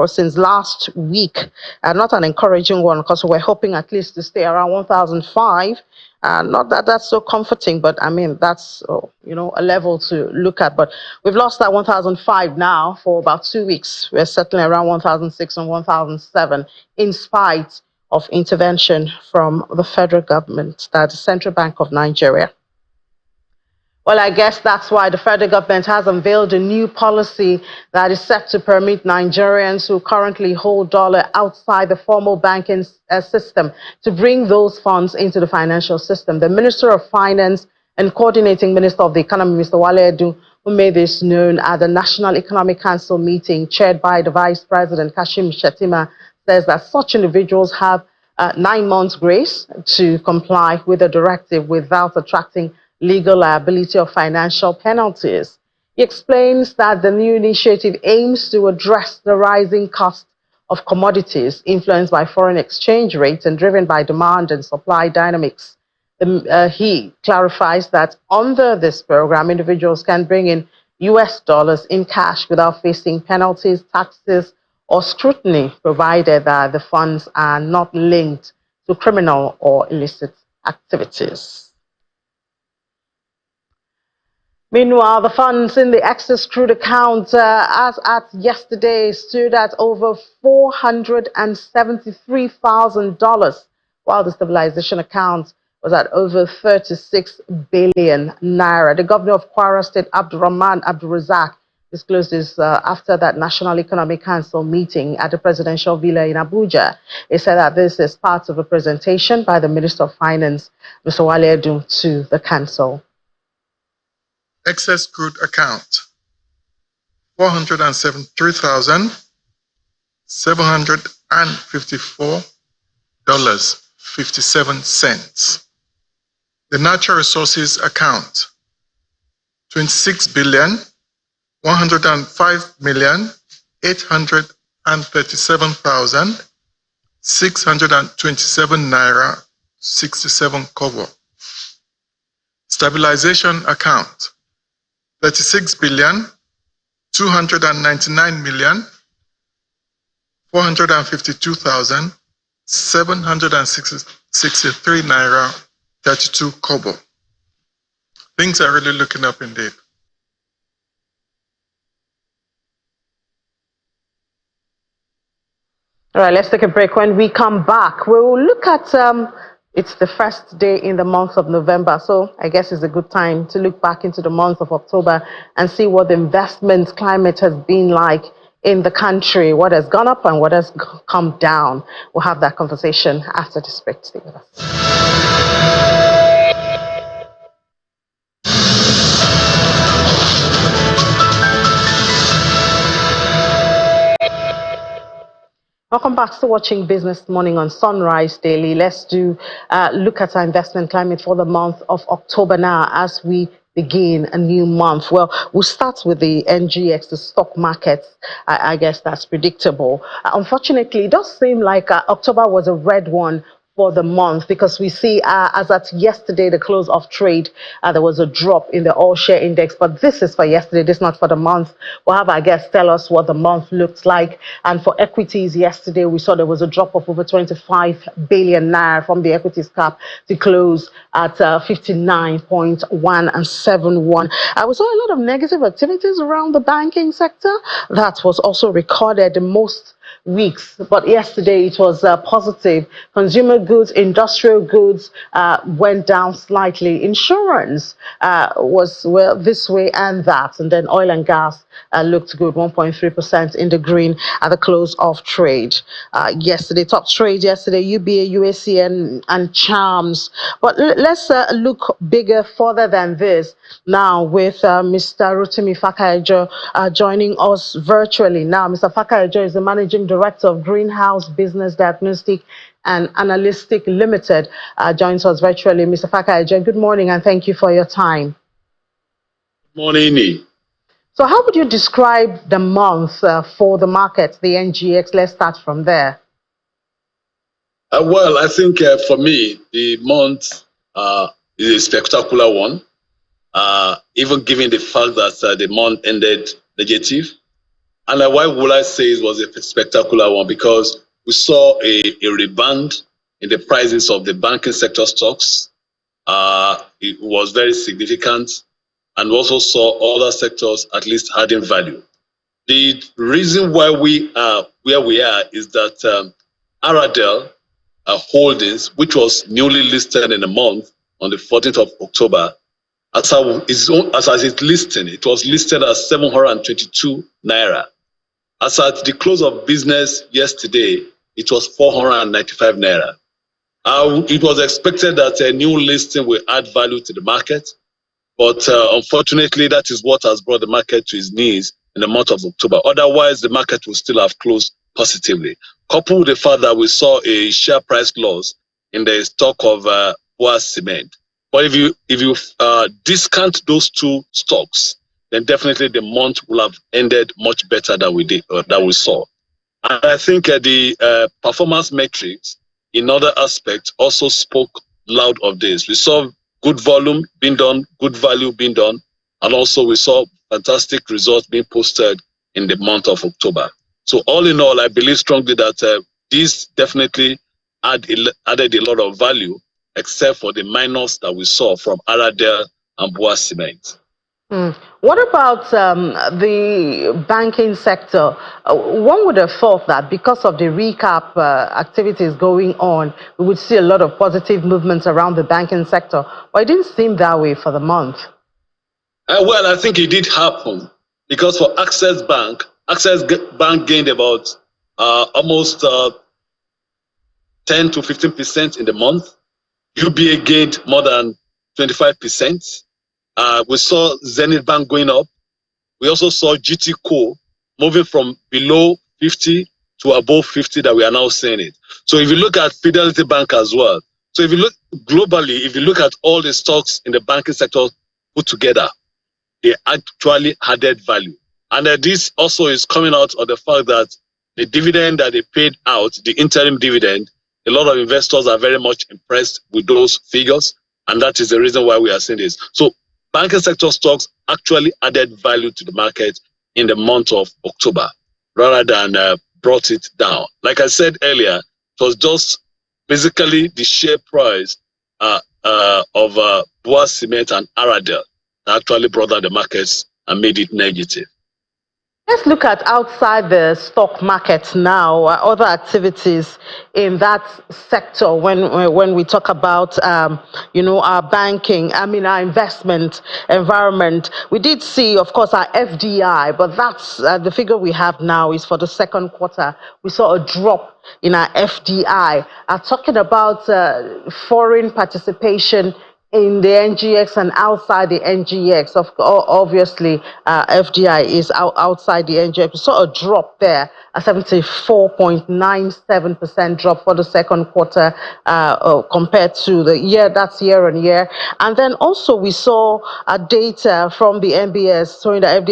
since last week. Not an encouraging one, because we're hoping at least to stay around 1,005. Not that that's so comforting, but I mean, that's, a level to look at. But we've lost that 1,005 now for about 2 weeks. We're settling around 1,006 and 1,007 in spite of intervention from the federal government, that's the Central Bank of Nigeria. Well, I guess that's why the federal government has unveiled a new policy that is set to permit Nigerians who currently hold dollar outside the formal banking system to bring those funds into the financial system. The Minister of Finance and Coordinating Minister of the Economy, Mr. Wale Edun, who made this known at the National Economic Council meeting chaired by the Vice President, Kashim Shettima, says that such individuals have 9 months grace to comply with the directive without attracting legal liability or financial penalties. He explains that the new initiative aims to address the rising cost of commodities influenced by foreign exchange rates and driven by demand and supply dynamics. He clarifies that under this program, individuals can bring in US dollars in cash without facing penalties, taxes, or scrutiny, provided that the funds are not linked to criminal or illicit activities. Meanwhile, the funds in the excess crude account as at yesterday stood at over $473,000, while the stabilization account was at over 36 billion naira. The governor of Kwara State, Abdurrahman Abdulrazak, disclosed this after that National Economic Council meeting at the presidential villa in Abuja. He said that this is part of a presentation by the Minister of Finance, Mr. Wale Edun, to the council. Excess crude account, $473,754.57. The natural resources account, 26 billion 105,837,627 naira 67 kobo. Stabilization account 36,299,452,763 naira 32 kobo. Things are really looking up indeed. All right, let's take a break. When we come back, we will look at, it's the first day in the month of November, so I guess it's a good time to look back into the month of October and see what the investment climate has been like in the country, what has gone up and what has come down. We'll have that conversation after this break. Stay with us. Welcome back to watching Business Morning on Sunrise Daily. Let's look at our investment climate for the month of October now as we begin a new month. Well, we'll start with the NGX, the stock markets. I guess that's predictable. Unfortunately, it does seem like October was a red one for the month, because we see as at yesterday, the close of trade, there was a drop in the all share index, but this is for yesterday, this is not for the month. We'll have our guests tell us what the month looks like. And for equities yesterday, we saw there was a drop of over 25 billion naira from the equities cap to close at 59.171. We saw a lot of negative activities around the banking sector. That was also recorded the most weeks, but yesterday it was positive. Consumer goods, industrial goods went down slightly. Insurance was, well, this way and that, and then oil and gas looked good, 1.3% in the green at the close of trade yesterday. Top trade yesterday, UBA, UACN, and Charms. But let's look bigger, further than this now with Mr. Rotimi Fakaejo joining us virtually. Now, Mr. Fakaejo is the managing director of Greenhouse Business Diagnostic and Analytic Limited, joins us virtually. Mr. Fakaejo, good morning and thank you for your time. Good morning. So how would you describe the month for the market, the NGX? Let's start from there. Well, I think for me, the month is a spectacular one, even given the fact that the month ended negative. And why would I say it was a spectacular one? Because we saw a rebound in the prices of the banking sector stocks. It was very significant, and we also saw other sectors at least adding value. The reason why we are where we are is that Aradel Holdings, which was newly listed in a month on the 14th of October, as its listing, it was listed at 722 naira. As at the close of business yesterday, it was 495 naira. It was expected that a new listing will add value to the market, but unfortunately, that is what has brought the market to its knees in the month of October. Otherwise, the market will still have closed positively. Coupled with the fact that we saw a share price loss in the stock of Boa Cement. But if you discount those two stocks, then definitely the month will have ended much better than we saw. And I think the performance metrics in other aspects also spoke loud of this. We saw good volume being done, good value being done, and also we saw fantastic results being posted in the month of October. So all in all, I believe strongly that this definitely added a lot of value, except for the minus that we saw from Aradel and Boa Cement. What about the banking sector? One would have thought that because of the recap activities going on, we would see a lot of positive movements around the banking sector, but it didn't seem that way for the month. Well, I think it did happen because for Access Bank gained about almost 10 to 15% in the month. UBA gained more than 25%. We saw Zenith Bank going up. We also saw GT Co moving from below 50 to above 50 that we are now seeing it. So if you look at Fidelity Bank as well, so if you look globally, if you look at all the stocks in the banking sector put together, they actually added value. And this also is coming out of the fact that the dividend that they paid out, the interim dividend, a lot of investors are very much impressed with those figures. And that is the reason why we are seeing this. So banking sector stocks actually added value to the market in the month of October rather than brought it down. Like I said earlier, it was just basically the share price of Boa Cement and Aradel that actually brought down the markets and made it negative. Let's look at outside the stock market now, other activities in that sector when we talk about, our banking, our investment environment. We did see, of course, our FDI, but that's the figure we have now is for the second quarter. We saw a drop in our FDI. Talking about foreign participation in the NGX and outside the NGX, obviously, FDI is outside the NGX. We saw a drop there, a 74.97% drop for the second quarter compared to the year, that's year on year. And then also we saw data from the MBS showing that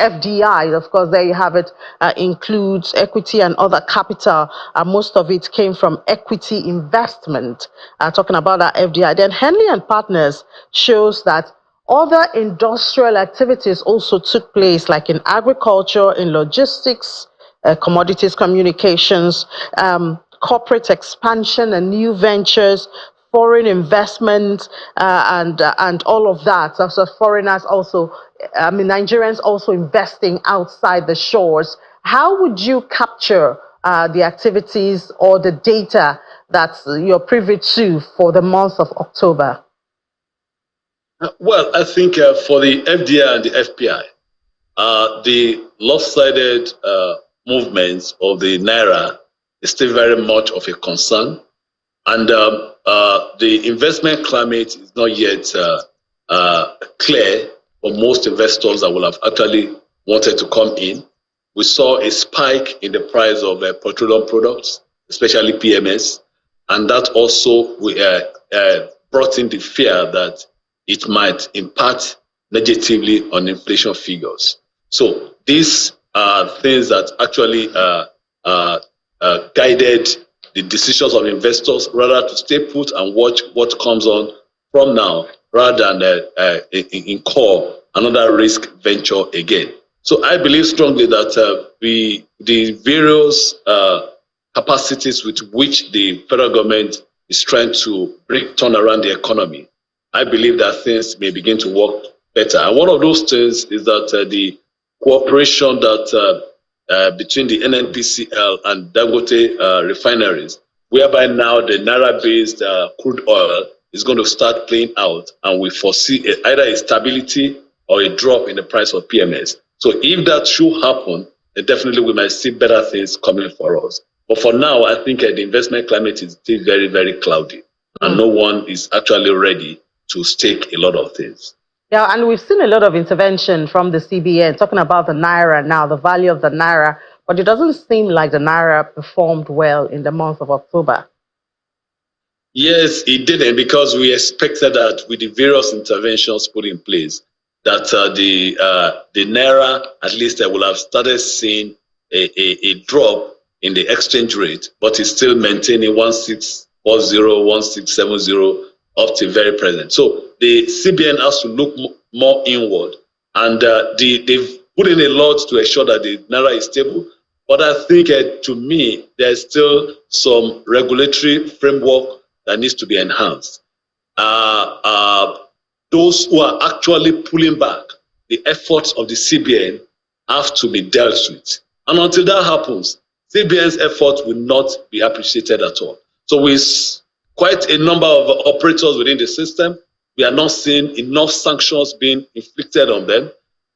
FDI, of course, there you have it, includes equity and other capital. Most of it came from equity investment, talking about our FDI. Then Henley and Partners shows that other industrial activities also took place, like in agriculture, in logistics, commodities, communications, corporate expansion and new ventures, foreign investment, and all of that. So foreigners also, Nigerians also investing outside the shores. How would you capture the activities or the data that you're privy to for the month of October? Well, I think for the FDI and the FPI, the lopsided movements of the Naira is still very much of a concern. And the investment climate is not yet clear for most investors that will have actually wanted to come in. We saw a spike in the price of petroleum products, especially PMS, and that also brought in the fear that it might impact negatively on inflation figures. So these are things that actually guided the decisions of investors rather to stay put and watch what comes on from now rather than incur another risk venture again. So I believe strongly that the various capacities with which the federal government is trying to turn around the economy, I believe that things may begin to work better. And one of those things is that the cooperation that between the NNPCL and Dangote refineries, whereby now the Naira-based crude oil is going to start playing out, and we foresee either a stability or a drop in the price of PMS. So if that should happen, then definitely we might see better things coming for us. But for now, I think the investment climate is still very, very cloudy, and no one is actually ready to stake a lot of things. Yeah, and we've seen a lot of intervention from the CBN, talking about the Naira now, the value of the Naira, but it doesn't seem like the Naira performed well in the month of October. Yes, it didn't, because we expected that with the various interventions put in place, that the Naira, at least I will have started seeing a drop in the exchange rate, but it's still maintaining 1640, 1670 up to very present. So the CBN has to look more inward, and they've put in a lot to ensure that the Naira is stable. But I think, to me, there's still some regulatory framework that needs to be enhanced. Those who are actually pulling back the efforts of the CBN have to be dealt with. And until that happens, CBN's efforts will not be appreciated at all. So with quite a number of operators within the system, we are not seeing enough sanctions being inflicted on them.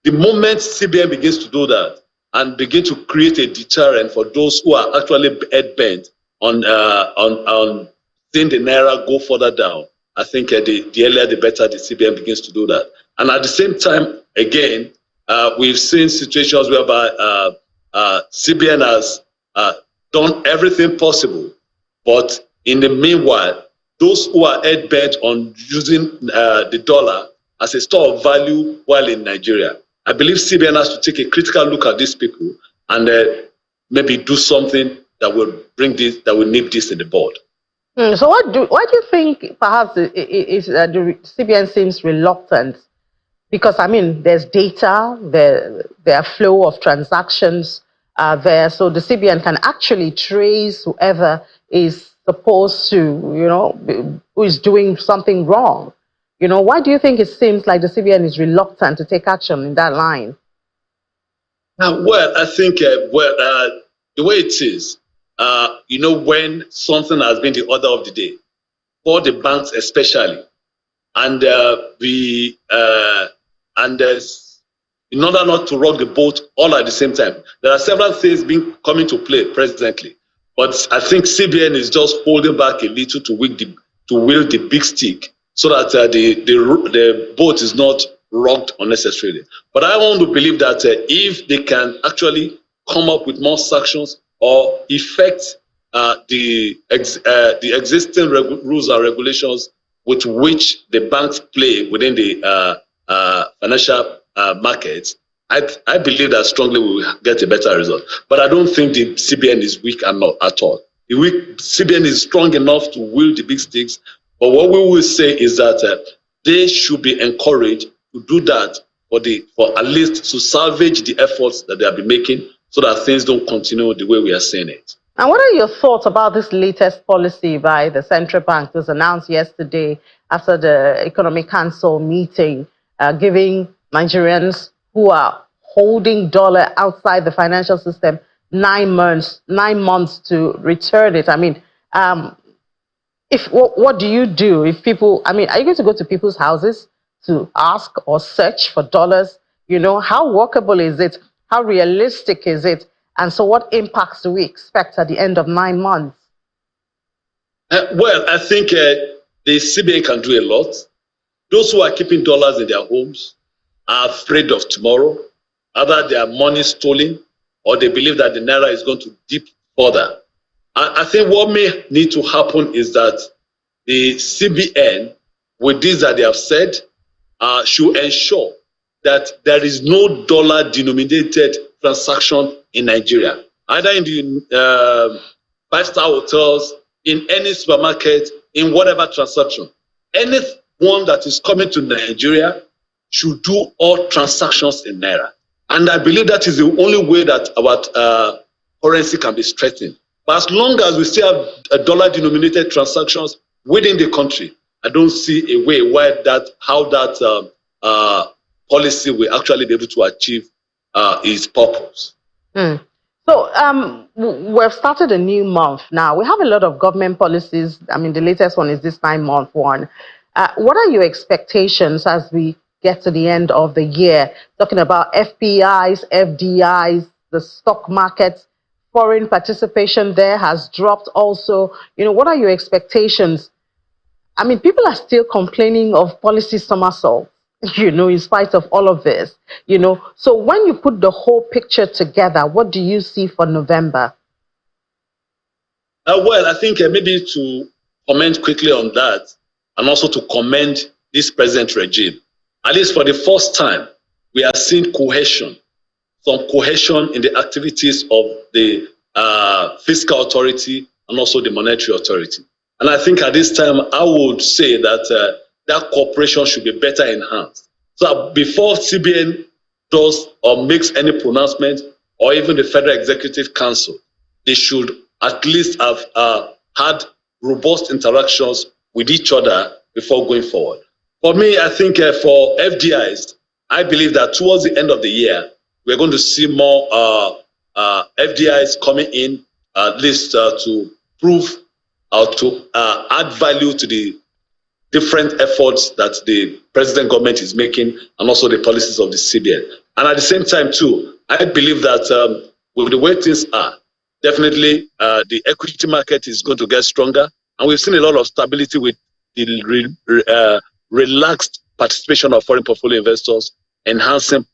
The moment CBN begins to do that and begin to create a deterrent for those who are actually head-bent on seeing the Naira go further down, I think the earlier the better the CBN begins to do that. And at the same time, again, we've seen situations whereby CBN has done everything possible, but in the meanwhile, those who are head-bent on using the dollar as a store of value while in Nigeria I believe CBN has to take a critical look at these people and maybe do something that will bring this, that will nip this in the bud. So why do you think perhaps the CBN seems reluctant? Because I mean, there's data, there are flow of transactions there, so the CBN can actually trace whoever is supposed to, who is doing something wrong. Why do you think it seems like the CBN is reluctant to take action in that line? Well, I think the way it is, when something has been the order of the day for the banks especially, and in order not to rock the boat all at the same time, there are several things coming to play presently. But I think CBN is just holding back a little to wield the big stick so that the boat is not rocked unnecessarily. But I want to believe that if they can actually come up with more sanctions or effect the existing rules and regulations with which the banks play within the financial markets, I believe that strongly we will get a better result. But I don't think the CBN is weak at all. The CBN is strong enough to wield the big sticks. But what we will say is that they should be encouraged to do that for at least to salvage the efforts that they have been making so that things don't continue the way we are seeing it. And what are your thoughts about this latest policy by the central bank that was announced yesterday after the Economic Council meeting, giving Nigerians who are holding dollar outside the financial system 9 months to return it? I mean, what do you do if people, are you going to go to people's houses to ask or search for dollars? How workable is it? How realistic is it? And so what impacts do we expect at the end of 9 months? Well, I think the CBN can do a lot. Those who are keeping dollars in their homes are afraid of tomorrow. Either their money stolen or they believe that the Naira is going to dip further. I think what may need to happen is that the CBN, with this that they have said, should ensure that there is no dollar-denominated transaction in Nigeria, either in the five-star hotels, in any supermarket, in whatever transaction. Anyone that is coming to Nigeria should do all transactions in Naira. And I believe that is the only way that our currency can be strengthened. But as long as we still have dollar-denominated transactions within the country, I don't see a way how that policy will actually be able to achieve its purpose. So we've started a new month now. We have a lot of government policies. The latest one is this 9-month one. What are your expectations as we get to the end of the year? Talking about FPIs, FDIs, the stock markets, foreign participation there has dropped also. What are your expectations? People are still complaining of policy somersault, in spite of all of this, So when you put the whole picture together, what do you see for November? Well, I think maybe to comment quickly on that and also to commend this present regime. At least for the first time, we are seeing some cohesion in the activities of the fiscal authority and also the monetary authority. And I think at this time, I would say that that cooperation should be better enhanced. So before CBN does or makes any pronouncement, or even the Federal Executive Council, they should at least have had robust interactions with each other before going forward. For me, I think for FDIs, I believe that towards the end of the year, we're going to see more FDIs coming in, at least to prove or to add value to the different efforts that the president government is making and also the policies of the CBN. And at the same time, too, I believe that with the way things are, definitely the equity market is going to get stronger. And we've seen a lot of stability with the relaxed participation of foreign portfolio investors, enhancing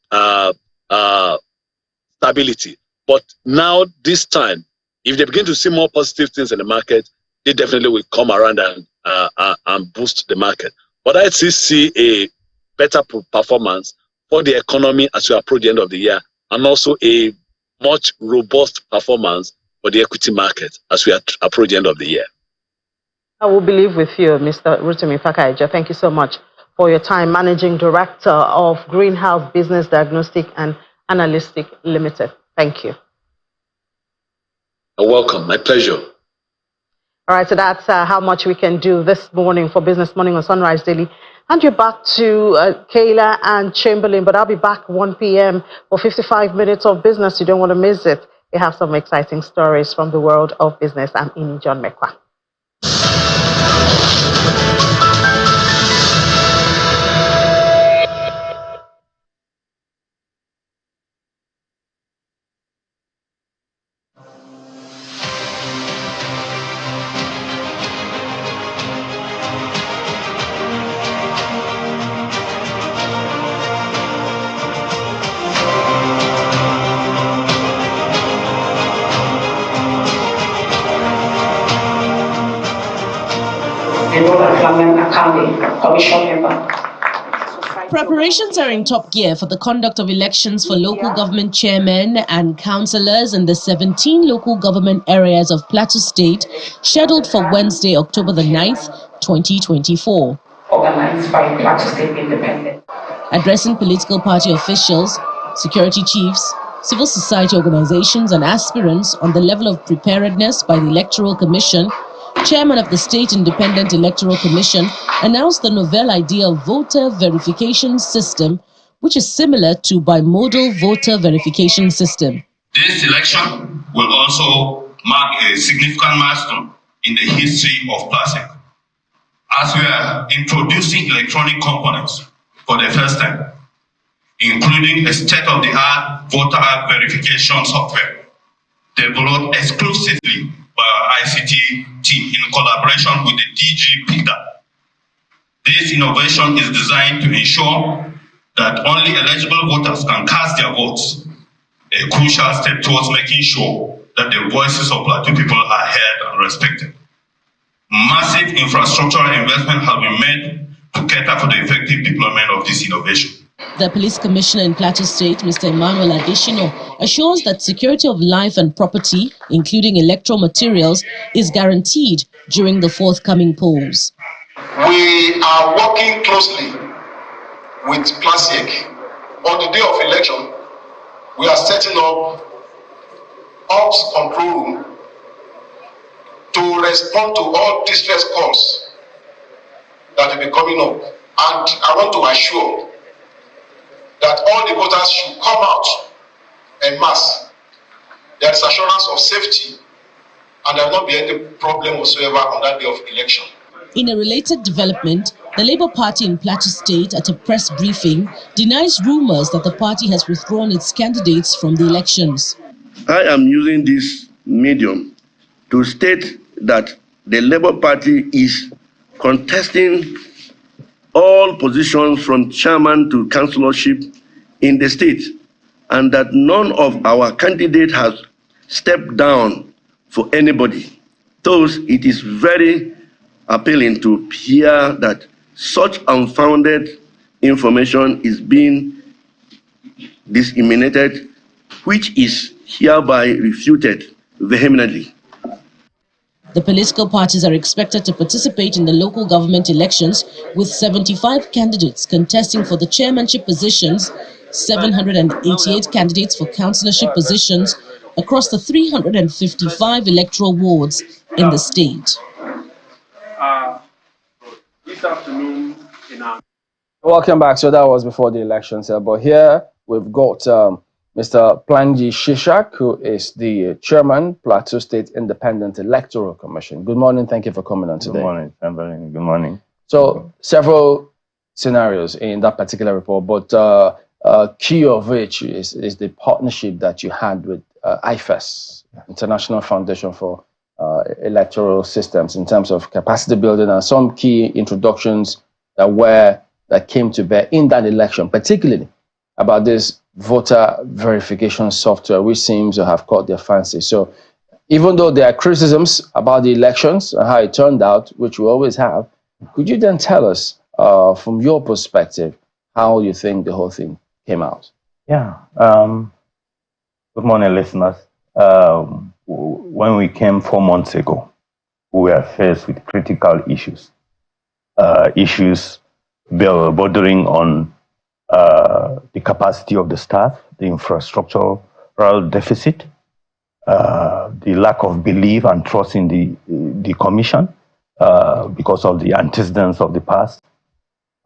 stability. But now, this time, if they begin to see more positive things in the market, they definitely will come around and boost the market. But I still see a better performance for the economy as we approach the end of the year, and also a much robust performance for the equity market as we approach the end of the year. I will believe with you, Mr. Rotimi Fakaija. Thank you so much for your time. Managing Director of Greenhouse Business Diagnostic and Analytic Limited. Thank you. You're welcome. My pleasure. All right, so that's how much we can do this morning for Business Morning on Sunrise Daily. Hand you back to Kayla and Chamberlain, but I'll be back 1 p.m. for 55 minutes of business. You don't want to miss it. We have some exciting stories from the world of business. I'm Ini John Mekwa. Preparations are in top gear for the conduct of elections for local government chairmen and councillors in the 17 local government areas of Plateau State, scheduled for Wednesday, October the 9th, 2024. Organized by Plateau State Independent. Addressing political party officials, security chiefs, civil society organizations and aspirants on the level of preparedness by the Electoral Commission, Chairman of the State Independent Electoral Commission announced the novel idea of voter verification system, which is similar to bimodal voter verification system. This election will also mark a significant milestone in the history of PLASIC, as we are introducing electronic components for the first time, including a state-of-the-art voter verification software developed exclusively by our ICT team in collaboration with the DG PICTA. This innovation is designed to ensure that only eligible voters can cast their votes, a crucial step towards making sure that the voices of Plateau people are heard and respected. Massive infrastructural investment has been made to cater for the effective deployment of this innovation. The Police Commissioner in Plateau State, Mr. Emmanuel Adeshino, assures that security of life and property, including electoral materials, is guaranteed during the forthcoming polls. We are working closely with PLASIC. On the day of election, we are setting up ops control room to respond to all distress calls that will be coming up. And I want to assure that all the voters should come out en masse. There is assurance of safety, and there will not be any problem whatsoever on that day of election. In a related development, the Labour Party in Plateau State, at a press briefing, denies rumours that the party has withdrawn its candidates from the elections. I am using this medium to state that the Labour Party is contesting all positions from chairman to councillorship in the state, and that none of our candidates has stepped down for anybody. Thus, it is very appealing to hear that such unfounded information is being disseminated, which is hereby refuted vehemently. The political parties are expected to participate in the local government elections, with 75 candidates contesting for the chairmanship positions, 788 candidates for councillorship positions across the 355 electoral wards in the state. This afternoon Welcome back. So that was before the elections, but here we've got Mr. Planji Shishak, who is the chairman, Plateau State Independent Electoral Commission. Good morning. Thank you for coming on today. Good morning, Chamberlain. Good morning. So several scenarios in that particular report, but key of which is the partnership that you had with IFES, International Foundation for Electoral Systems, in terms of capacity building and some key introductions that came to bear in that election, particularly about this voter verification software, which seems to have caught their fancy. So even though there are criticisms about the elections and how it turned out, which we always have, could you then tell us from your perspective how you think the whole thing came out? Yeah. Good morning, listeners. When we came 4 months ago, we were faced with critical issues. Issues bordering on the capacity of the staff, the infrastructural deficit, the lack of belief and trust in the commission because of the antecedents of the past.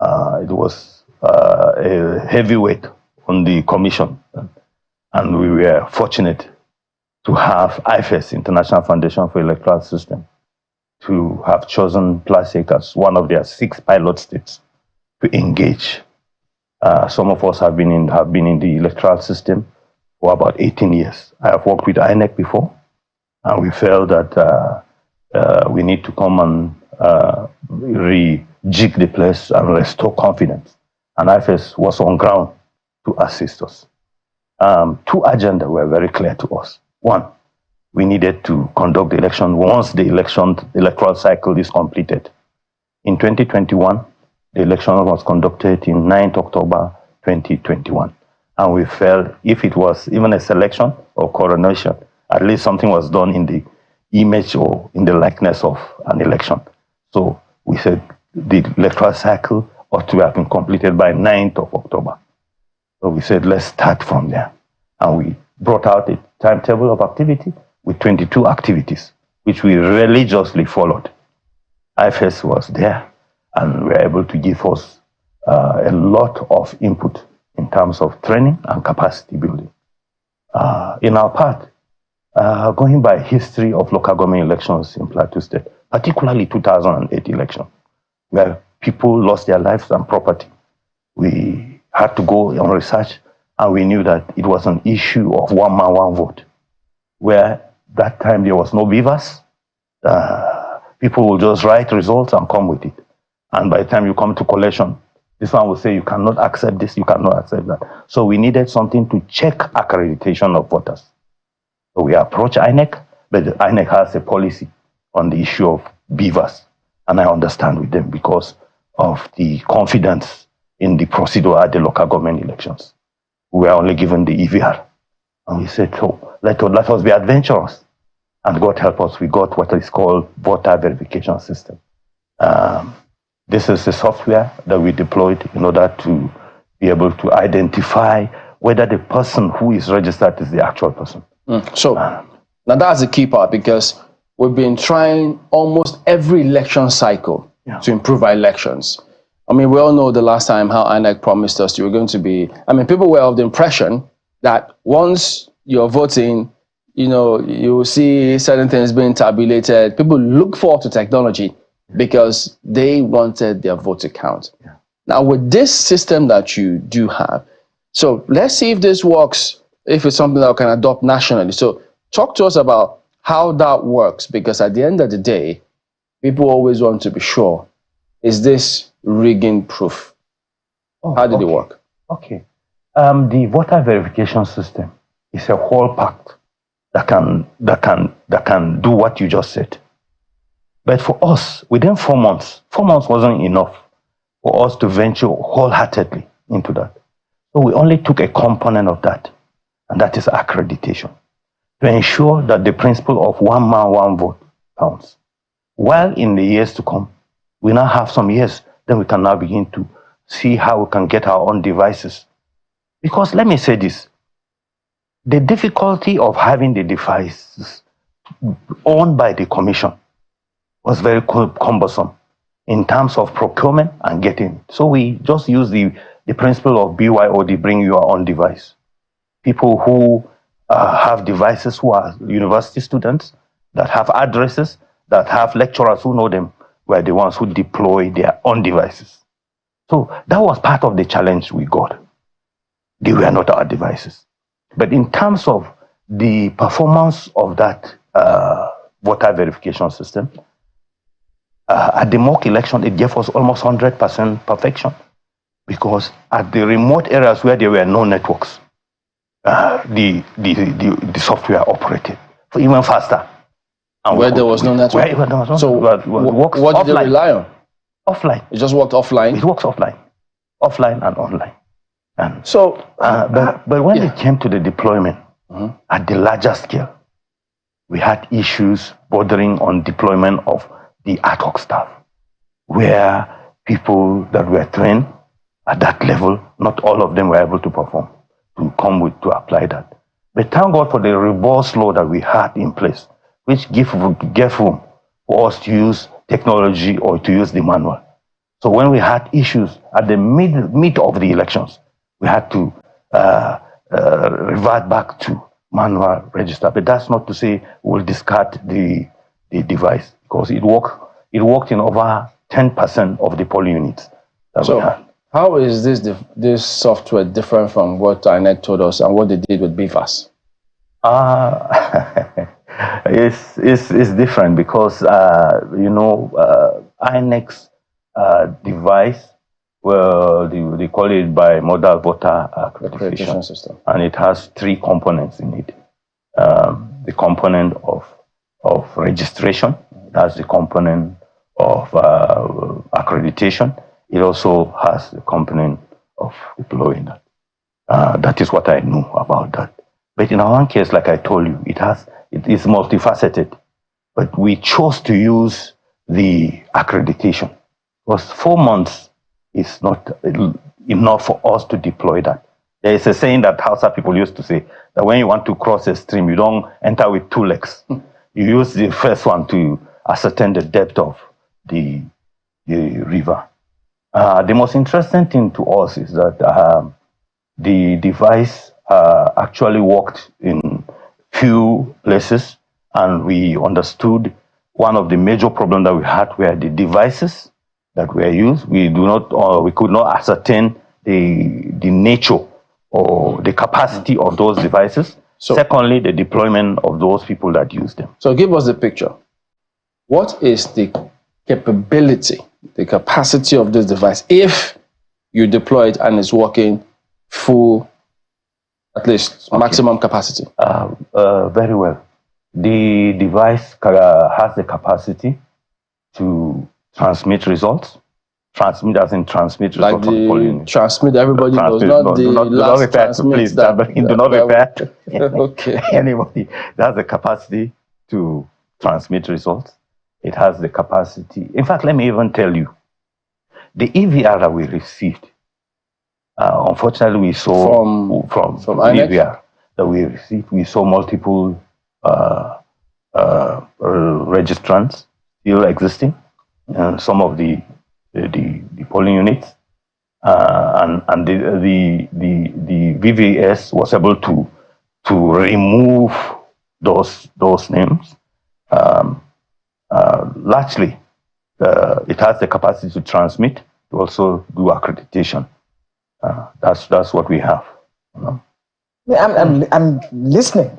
It was a heavy weight on the commission, and we were fortunate to have IFES, International Foundation for Electoral System, to have chosen PLASIC as one of their 6 pilot states to engage. Some of us have been in the electoral system for about 18 years. I have worked with INEC before, and we felt that we need to come and rejig the place and restore confidence. And IFES was on ground to assist us. 2 agendas were very clear to us. One, we needed to conduct the election once the electoral cycle is completed. In 2021, the election was conducted in 9th October 2021. And we felt if it was even a selection or coronation, at least something was done in the image or in the likeness of an election. So we said the electoral cycle ought to have been completed by 9th of October. So we said, let's start from there. And we brought out a timetable of activity with 22 activities, which we religiously followed. IFES was there, and we were able to give us a lot of input in terms of training and capacity building. In our part, going by history of local government elections in Plateau State, particularly 2008 election, where people lost their lives and property, we had to go on research, and we knew that it was an issue of one man, one vote, where that time there was no beavers. People will just write results and come with it. And by the time you come to collation, this one will say, you cannot accept this, you cannot accept that. So we needed something to check accreditation of voters. So we approached INEC, but INEC has a policy on the issue of beavers. And I understand with them because of the confidence in the procedure at the local government elections. We were only given the EVR. And we said, so let us be adventurous. And God help us, we got what is called voter verification system. This is the software that we deployed in order to be able to identify whether the person who is registered is the actual person. So now that's the key part, because we've been trying almost every election cycle to improve our elections. I mean, we all know the last time how INEC promised us you were going to be, I mean, people were of the impression that once you're voting, you know, you will see certain things being tabulated. People look forward to technology because they wanted their vote to count. Now, with this system that you do have, so let's see if this works, if it's something that we can adopt nationally. So talk to us about how that works, because at the end of the day, people always want to be sure, is this rigging proof? How did it work? Okay. The voter verification system is a whole pact that can do what you just said. But for us, within 4 months wasn't enough for us to venture wholeheartedly into that. So we only took a component of that, and that is accreditation, to ensure that the principle of one man, one vote counts. While in the years to come, we now have some years, then we can now begin to see how we can get our own devices. Because let me say this, the difficulty of having the devices owned by the commission was very cumbersome in terms of procurement and getting. So we just use the principle of BYOD, bring your own device. People who have devices, who are university students, that have addresses, that have lecturers who know them, were the ones who deploy their own devices. So that was part of the challenge we got. They were not our devices. But in terms of the performance of that voter verification system, at the mock election, it gave us almost 100% perfection, because at the remote areas where there were no networks, the software operated even faster. And where there was no network? Where there was no, so what did they rely on? Offline. It just worked offline? It works offline. Offline and online. And so, but when it came to the deployment at the larger scale, we had issues bordering on deployment of the ad hoc staff, where people that were trained at that level, not all of them were able to perform, to apply that. But thank God for the robust law that we had in place, which gave room for us to use technology or to use the manual. So when we had issues at the mid of the elections, we had to revert back to manual register. But that's not to say we'll discard the device, because it worked in over 10% of the polling units that we had. How is this software different from what INEC told us and what they did with BVAS? It's different because INEC's device, well, they call it bimodal voter accreditation system, and it has 3 components in it. The component of registration, that's the component of accreditation. It also has the component of deploying that. That is what I know about that. But in our own case, like I told you, it is multifaceted. But we chose to use the accreditation because 4 months is not enough for us to deploy that. There is a saying that Hausa people used to say that when you want to cross a stream, you don't enter with 2 legs. You use the first one to ascertain the depth of the river. The most interesting thing to us is that the device actually worked in few places, and we understood one of the major problems that we had were the devices that were used. We could not ascertain the nature or the capacity of those devices. Secondly, the deployment of those people that use them. So give us the picture. What is the capability, the capacity of this device if you deploy it and it's working full, at least maximum capacity? Very well. The device has the capacity to transmit results. Transmit as in transmit like results. Transmit, everybody knows, not the last transmit. Please, do not repair okay. anybody. It has the capacity to transmit results. It has the capacity. In fact, let me even tell you, the EVR that we received, unfortunately, we saw from EVR that we received, we saw multiple registrants still existing, and some of the polling units, and the VVS was able to remove those names. Largely, it has the capacity to transmit, to also do accreditation. That's what we have. I'm listening.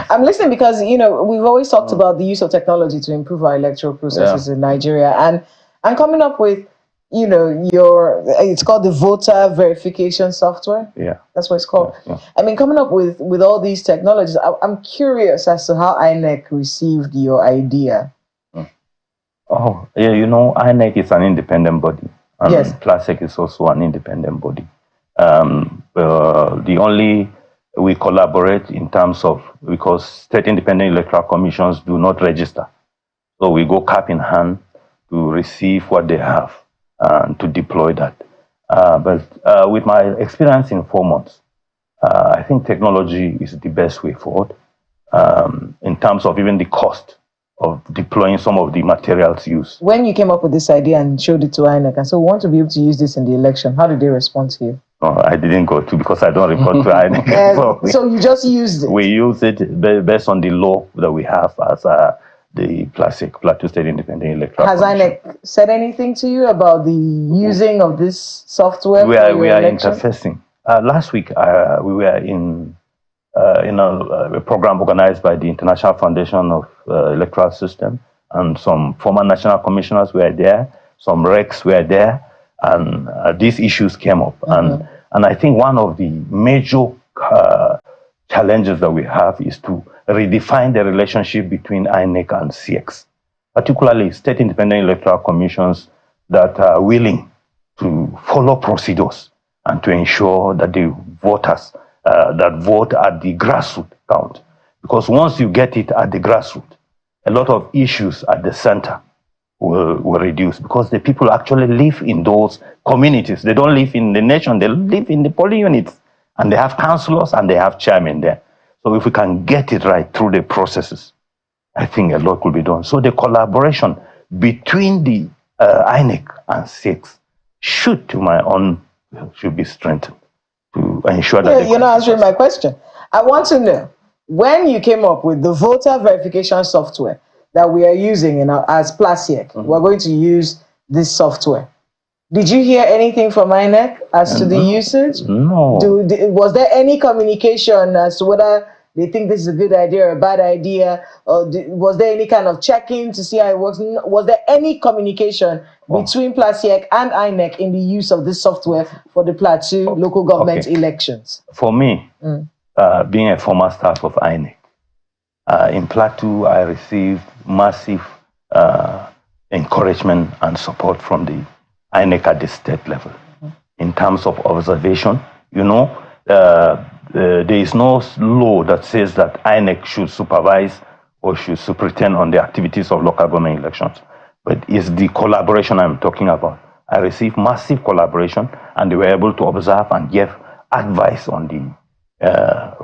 I'm listening because we've always talked about the use of technology to improve our electoral processes in Nigeria, and I'm coming up with it's called the voter verification software. Yeah, that's what it's called. Yeah. I mean, coming up with all these technologies, I'm curious as to how INEC received your idea. Oh, yeah, INEC is an independent body. And yes. PLASEC is also an independent body. We collaborate in terms of, because state independent electoral commissions do not register. So we go cap in hand to receive what they have and to deploy that. But with my experience in 4 months, I think technology is the best way forward in terms of even the cost of deploying some of the materials used. When you came up with this idea and showed it to INEC, and so we want to be able to use this in the election, how did they respond to you? No, I didn't go to, because I don't report to INEC. So you just used it? We use it based on the law that we have as the Plateau State Independent Electoral Has INEC said anything to you about the using of this software we are interfacing. Last week, we were in a program organized by the International Foundation of Electoral System, and some former national commissioners were there, some recs were there, and these issues came up. And I think one of the major challenges that we have is to redefine the relationship between INEC and CX, particularly state independent electoral commissions that are willing to follow procedures and to ensure that the voters that vote at the grassroots count. Because once you get it at the grassroots, a lot of issues at the center will reduce, because the people actually live in those communities. They don't live in the nation, they live in the polling units, and they have councillors and they have chairmen there. So if we can get it right through the processes, I think a lot will be done. So the collaboration between the INEC and SIX should be strengthened to ensure that you're not answering my question. I want to know, when you came up with the voter verification software that we are using as PLASIEC, we're going to use this software. Did you hear anything from INEC as to the usage? No. Was there any communication as to whether they think this is a good idea or a bad idea? Or was there any kind of check-in to see how it works? Was there any communication between PLASIEC and INEC in the use of this software for the Plateau local government elections? For me, being a former staff of INEC, in Plateau, I received massive encouragement and support from the INEC at the state level. In terms of observation, there is no law that says that INEC should supervise or should superintend on the activities of local government elections. But it's the collaboration I'm talking about. I received massive collaboration, and they were able to observe and give advice on the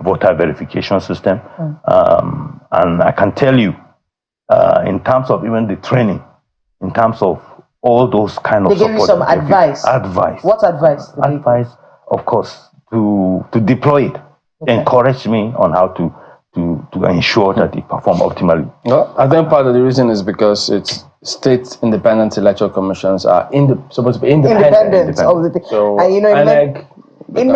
voter verification system. And I can tell you, in terms of even the training, in terms of all those kind of support. They gave you some advice? Advice. What advice? Advice, of course, to deploy it. Encourage me on how to ensure that it perform optimally. Well, I think part of the reason is because it's state independent electoral commissions are supposed to be independent. Of the thing. So, and in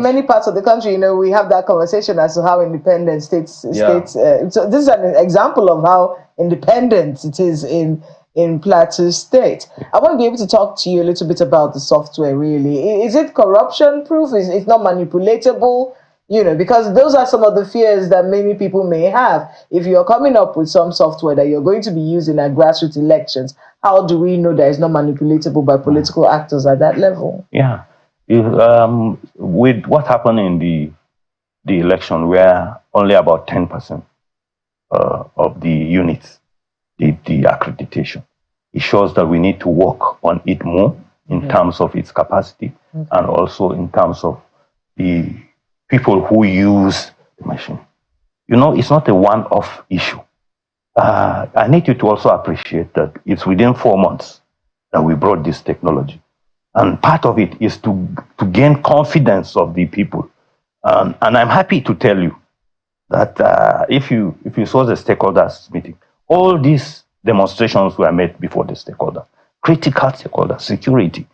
many parts of the country, we have that conversation as to how independent states. So this is an example of how independent it is in Plateau State. I want to be able to talk to you a little bit about the software, really. Is it corruption proof? Is it not manipulatable? Because those are some of the fears that many people may have. If you're coming up with some software that you're going to be using at grassroots elections, how do we know that it's not manipulatable by political actors at that level? Yeah. With what happened in the election, where only about 10% of the units did the accreditation, it shows that we need to work on it more in terms of its capacity and also in terms of the people who use the machine. It's not a one-off issue. I need you to also appreciate that it's within 4 months that we brought this technology. And part of it is to gain confidence of the people. And I'm happy to tell you that if you saw the stakeholders meeting, all these demonstrations were made before the stakeholder. Critical stakeholders, security,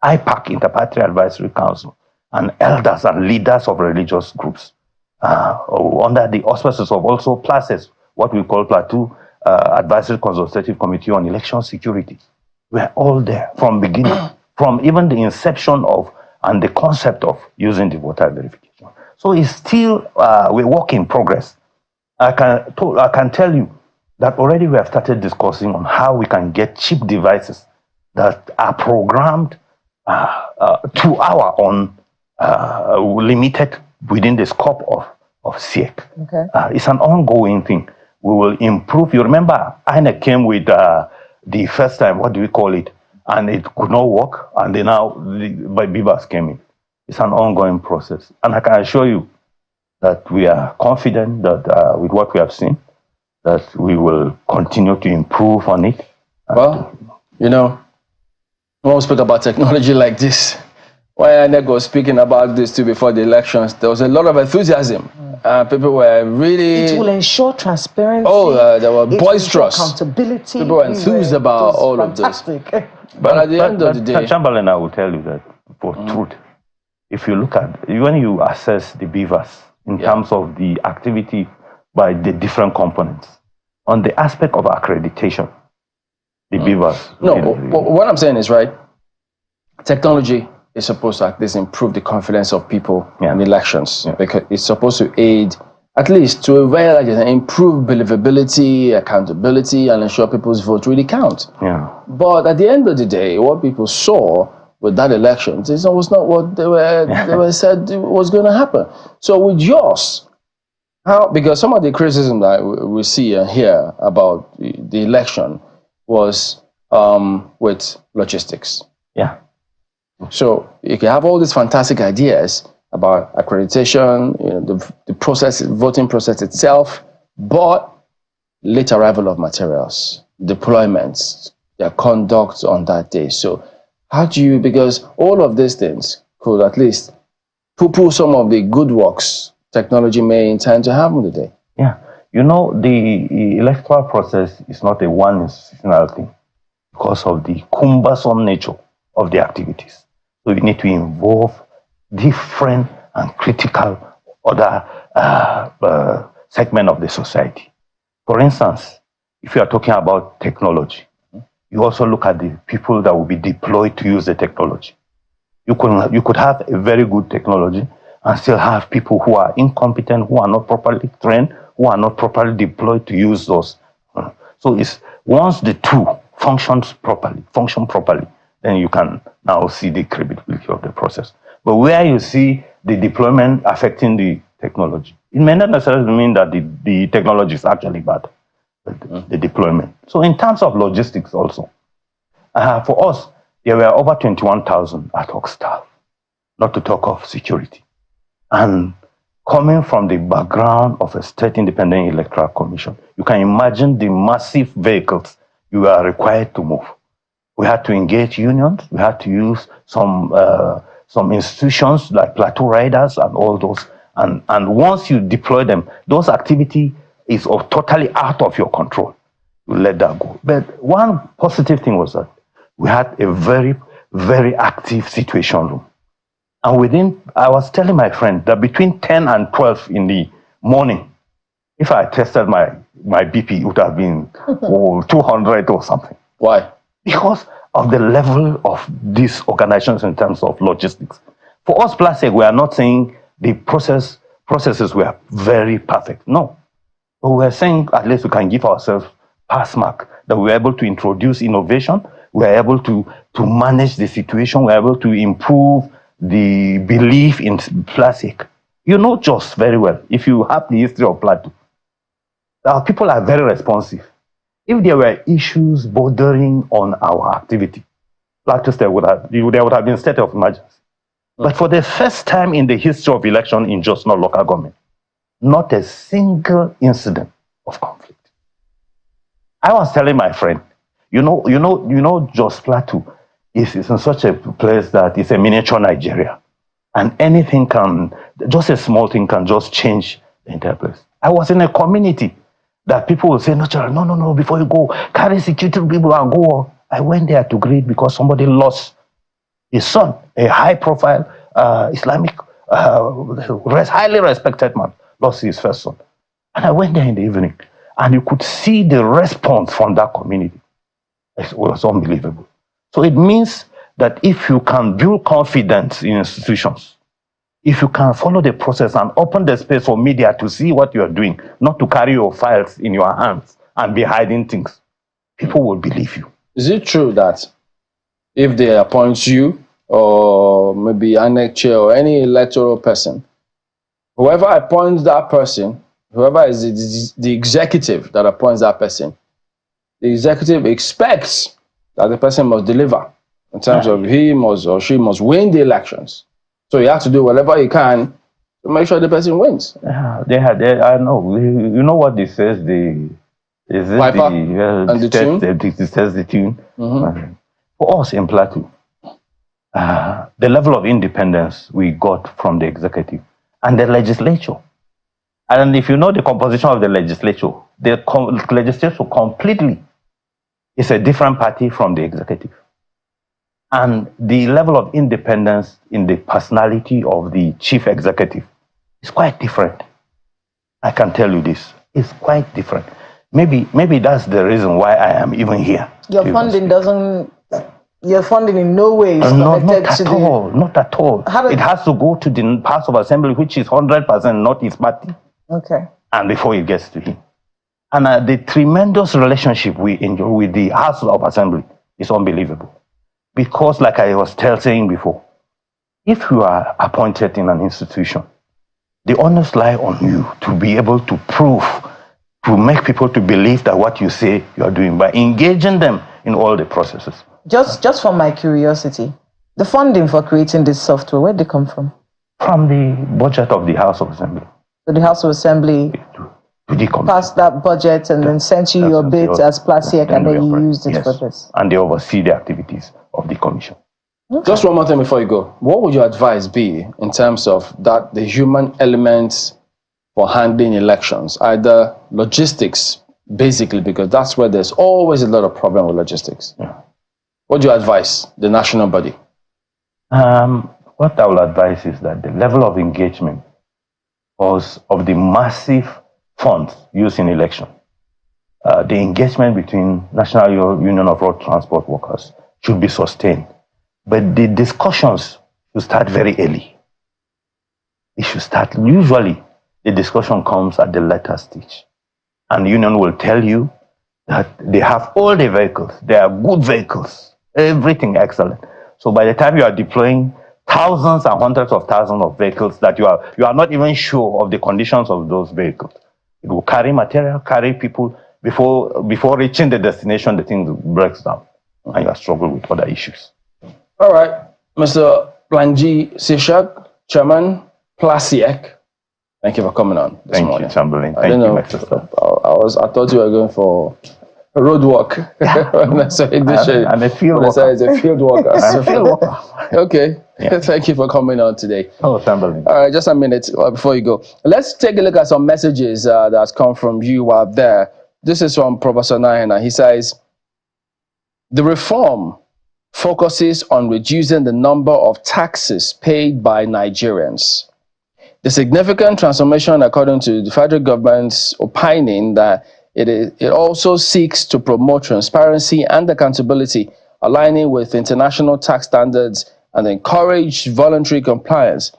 IPAC, Interparty Advisory Council, and elders and leaders of religious groups under the auspices of also PLASES, what we call Plateau Advisory Consultative Committee on Election Security. We're all there from beginning, from even the inception of and the concept of using the voter verification. So it's still a work in progress. I can tell you that already we have started discussing on how we can get cheap devices that are programmed to our own limited within the scope of SIEC. It's an ongoing thing. We will improve. You remember, INEC came with the first time, what do we call it? And it could not work. And then now Bivas came in. It's an ongoing process. And I can assure you that we are confident that with what we have seen, that we will continue to improve on it. Well, when we speak about technology like this, when I was speaking about this too before the elections, there was a lot of enthusiasm. People were really... It will ensure transparency. They were boisterous. Accountability. People were enthused about all of this. But at the end of the day... Chamberlain, I will tell you that for truth, if you look at, when you assess the beavers in terms of the activity by the different components, on the aspect of accreditation, the beavers... No, but what I'm saying is, right, technology is supposed to at least improve the confidence of people in elections, because it's supposed to aid, at least to a very large extent, improve believability, accountability, and ensure people's vote really count. But at the end of the day, what people saw with that election. This was not what they were said was going to happen. So with yours, how, because some of the criticism that we see and hear about the election was with logistics. Yeah. So you can have all these fantastic ideas about accreditation, the process, voting process itself, but late arrival of materials, deployments, their conduct on that day. So how do you, because all of these things could at least poo-poo some of the good works technology may intend to have on the day. Yeah. The electoral process is not a one institutional thing because of the cumbersome nature of the activities. So you need to involve different and critical other segment of the society. For instance, if you are talking about technology, you also look at the people that will be deployed to use the technology. You could have a very good technology and still have people who are incompetent, who are not properly trained, who are not properly deployed to use those. So it's once the two function properly, then you can now see the credibility of the process. But where you see the deployment affecting the technology, it may not necessarily mean that the technology is actually bad, but the deployment. So in terms of logistics also, for us, there were over 21,000 ad hoc staff, not to talk of security. And coming from the background of a state independent electoral commission, you can imagine the massive vehicles you are required to move. We had to engage unions. We had to use some institutions like plateau riders and all those. And once you deploy them, those activity is totally out of your control. You let that go. But one positive thing was that we had a very, very active situation room. And I was telling my friend that between 10 and 12 in the morning, if I tested my BP, it would have been 200 or something. Why? Because of the level of these organizations in terms of logistics. For us, Plastic, we are not saying the processes were very perfect. No. But we are saying at least we can give ourselves pass mark, that we were able to introduce innovation, we are able to manage the situation, we are able to improve the belief in Plastic. You know just very well, if you have the history of Plateau, our people are very responsive. If there were issues bordering on our activity, Plateau State there would have been state of emergency. But for the first time in the history of election in just not local government, not a single incident of conflict. I was telling my friend, Jos Plateau is in such a place that it's a miniature Nigeria. And anything just a small thing can just change the entire place. I was in a community that people will say, no, before you go, carry security people and go. I went there to greet because somebody lost his son, a high-profile Islamic, highly respected man, lost his first son. And I went there in the evening, and you could see the response from that community. It was unbelievable. So it means that if you can build confidence in institutions, if you can follow the process and open the space for media to see what you are doing, not to carry your files in your hands and be hiding things, people will believe you. Is it true that if they appoint you or maybe INEC chair or any electoral person, whoever appoints that person, whoever is the executive that appoints that person, the executive expects that the person must deliver in terms of he must or she must win the elections. So you have to do whatever you can to make sure the person wins. I know. You know what this says? Viper and the tune? It says the tune. Mm-hmm. For us in Plateau, the level of independence we got from the executive and the legislature. And if you know the composition of the legislature completely is a different party from the executive. And the level of independence in the personality of the chief executive is quite different. I can tell you this. It's quite different. Maybe that's the reason why I am even here. Your funding in no way is connected not at all. It has to go to the House of Assembly, which is 100% not his party. Okay. And before it gets to him. And the tremendous relationship we enjoy with the House of Assembly is unbelievable. Because, like I was saying before, if you are appointed in an institution, the onus lies on you to be able to prove, to make people to believe that what you say you are doing by engaging them in all the processes. Just for my curiosity, the funding for creating this software, where did it come from? From the budget of the House of Assembly. So the House of Assembly passed that budget and then sent you your bit as Plasiek, and then you used it for this. And they oversee the activities of the commission. Okay. Just one more thing before you go. What would your advice be in terms of that the human elements for handling elections, either logistics, basically, because that's where there's always a lot of problem with logistics. Yeah. What do you advise the national body? What I will advise is that the level of engagement because of the massive funds used in election, the engagement between National Union of Road Transport Workers should be sustained. But the discussions should start very early. It should start, usually the discussion comes at the later stage. And the union will tell you that they have all the vehicles, they are good vehicles, everything excellent. So by the time you are deploying thousands and hundreds of thousands of vehicles that you are not even sure of the conditions of those vehicles. It will carry material, carry people. Before reaching the destination, the thing breaks down and you are struggling with other issues. All right, Mr. Planji Sishak, Chairman Plasiek, thank you for coming on this morning. Thank you, Chamberlain. Thank you, my sister. I thought you were going for a road walk. I'm a field worker. It's a field worker. I'm a field worker. Okay. Yeah. Thank you for coming on today. Oh, Chamberlain. All right, just a minute before you go. Let's take a look at some messages that's come from you out there. This is from Professor Nahena. He says, the reform focuses on reducing the number of taxes paid by Nigerians. The significant transformation, according to the federal government's opining, that it also seeks to promote transparency and accountability, aligning with international tax standards and encourage voluntary compliance.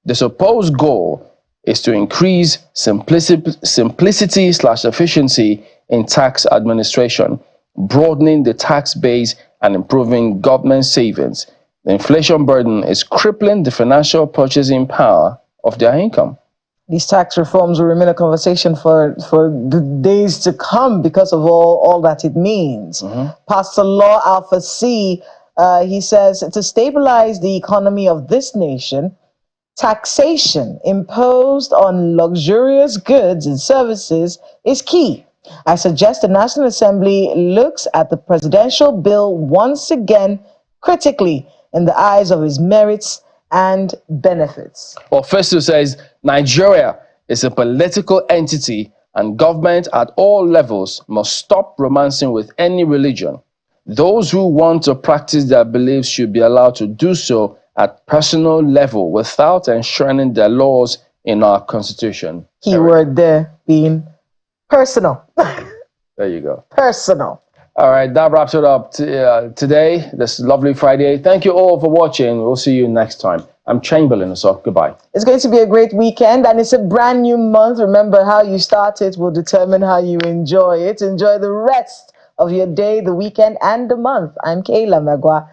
The supposed goal is to increase simplicity/efficiency in tax administration, broadening the tax base and improving government savings. The inflation burden is crippling the financial purchasing power of their income. These tax reforms will remain a conversation for the days to come because of all that it means. Pastor Law Alpha C, he says, to stabilize the economy of this nation, taxation imposed on luxurious goods and services is key. I suggest the National Assembly looks at the presidential bill once again critically in the eyes of its merits and benefits. Well, Festus says Nigeria is a political entity and government at all levels must stop romancing with any religion. Those who want to practice their beliefs should be allowed to do so at personal level without enshrining their laws in our constitution. Keyword there being personal. There you go. Personal. All right, that wraps it up today, this lovely Friday. Thank you all for watching. We'll see you next time. I'm Chamberlain, so goodbye. It's going to be a great weekend, and it's a brand new month. Remember, how you start it will determine how you enjoy it. Enjoy the rest of your day, the weekend, and the month. I'm Kayla Magwa.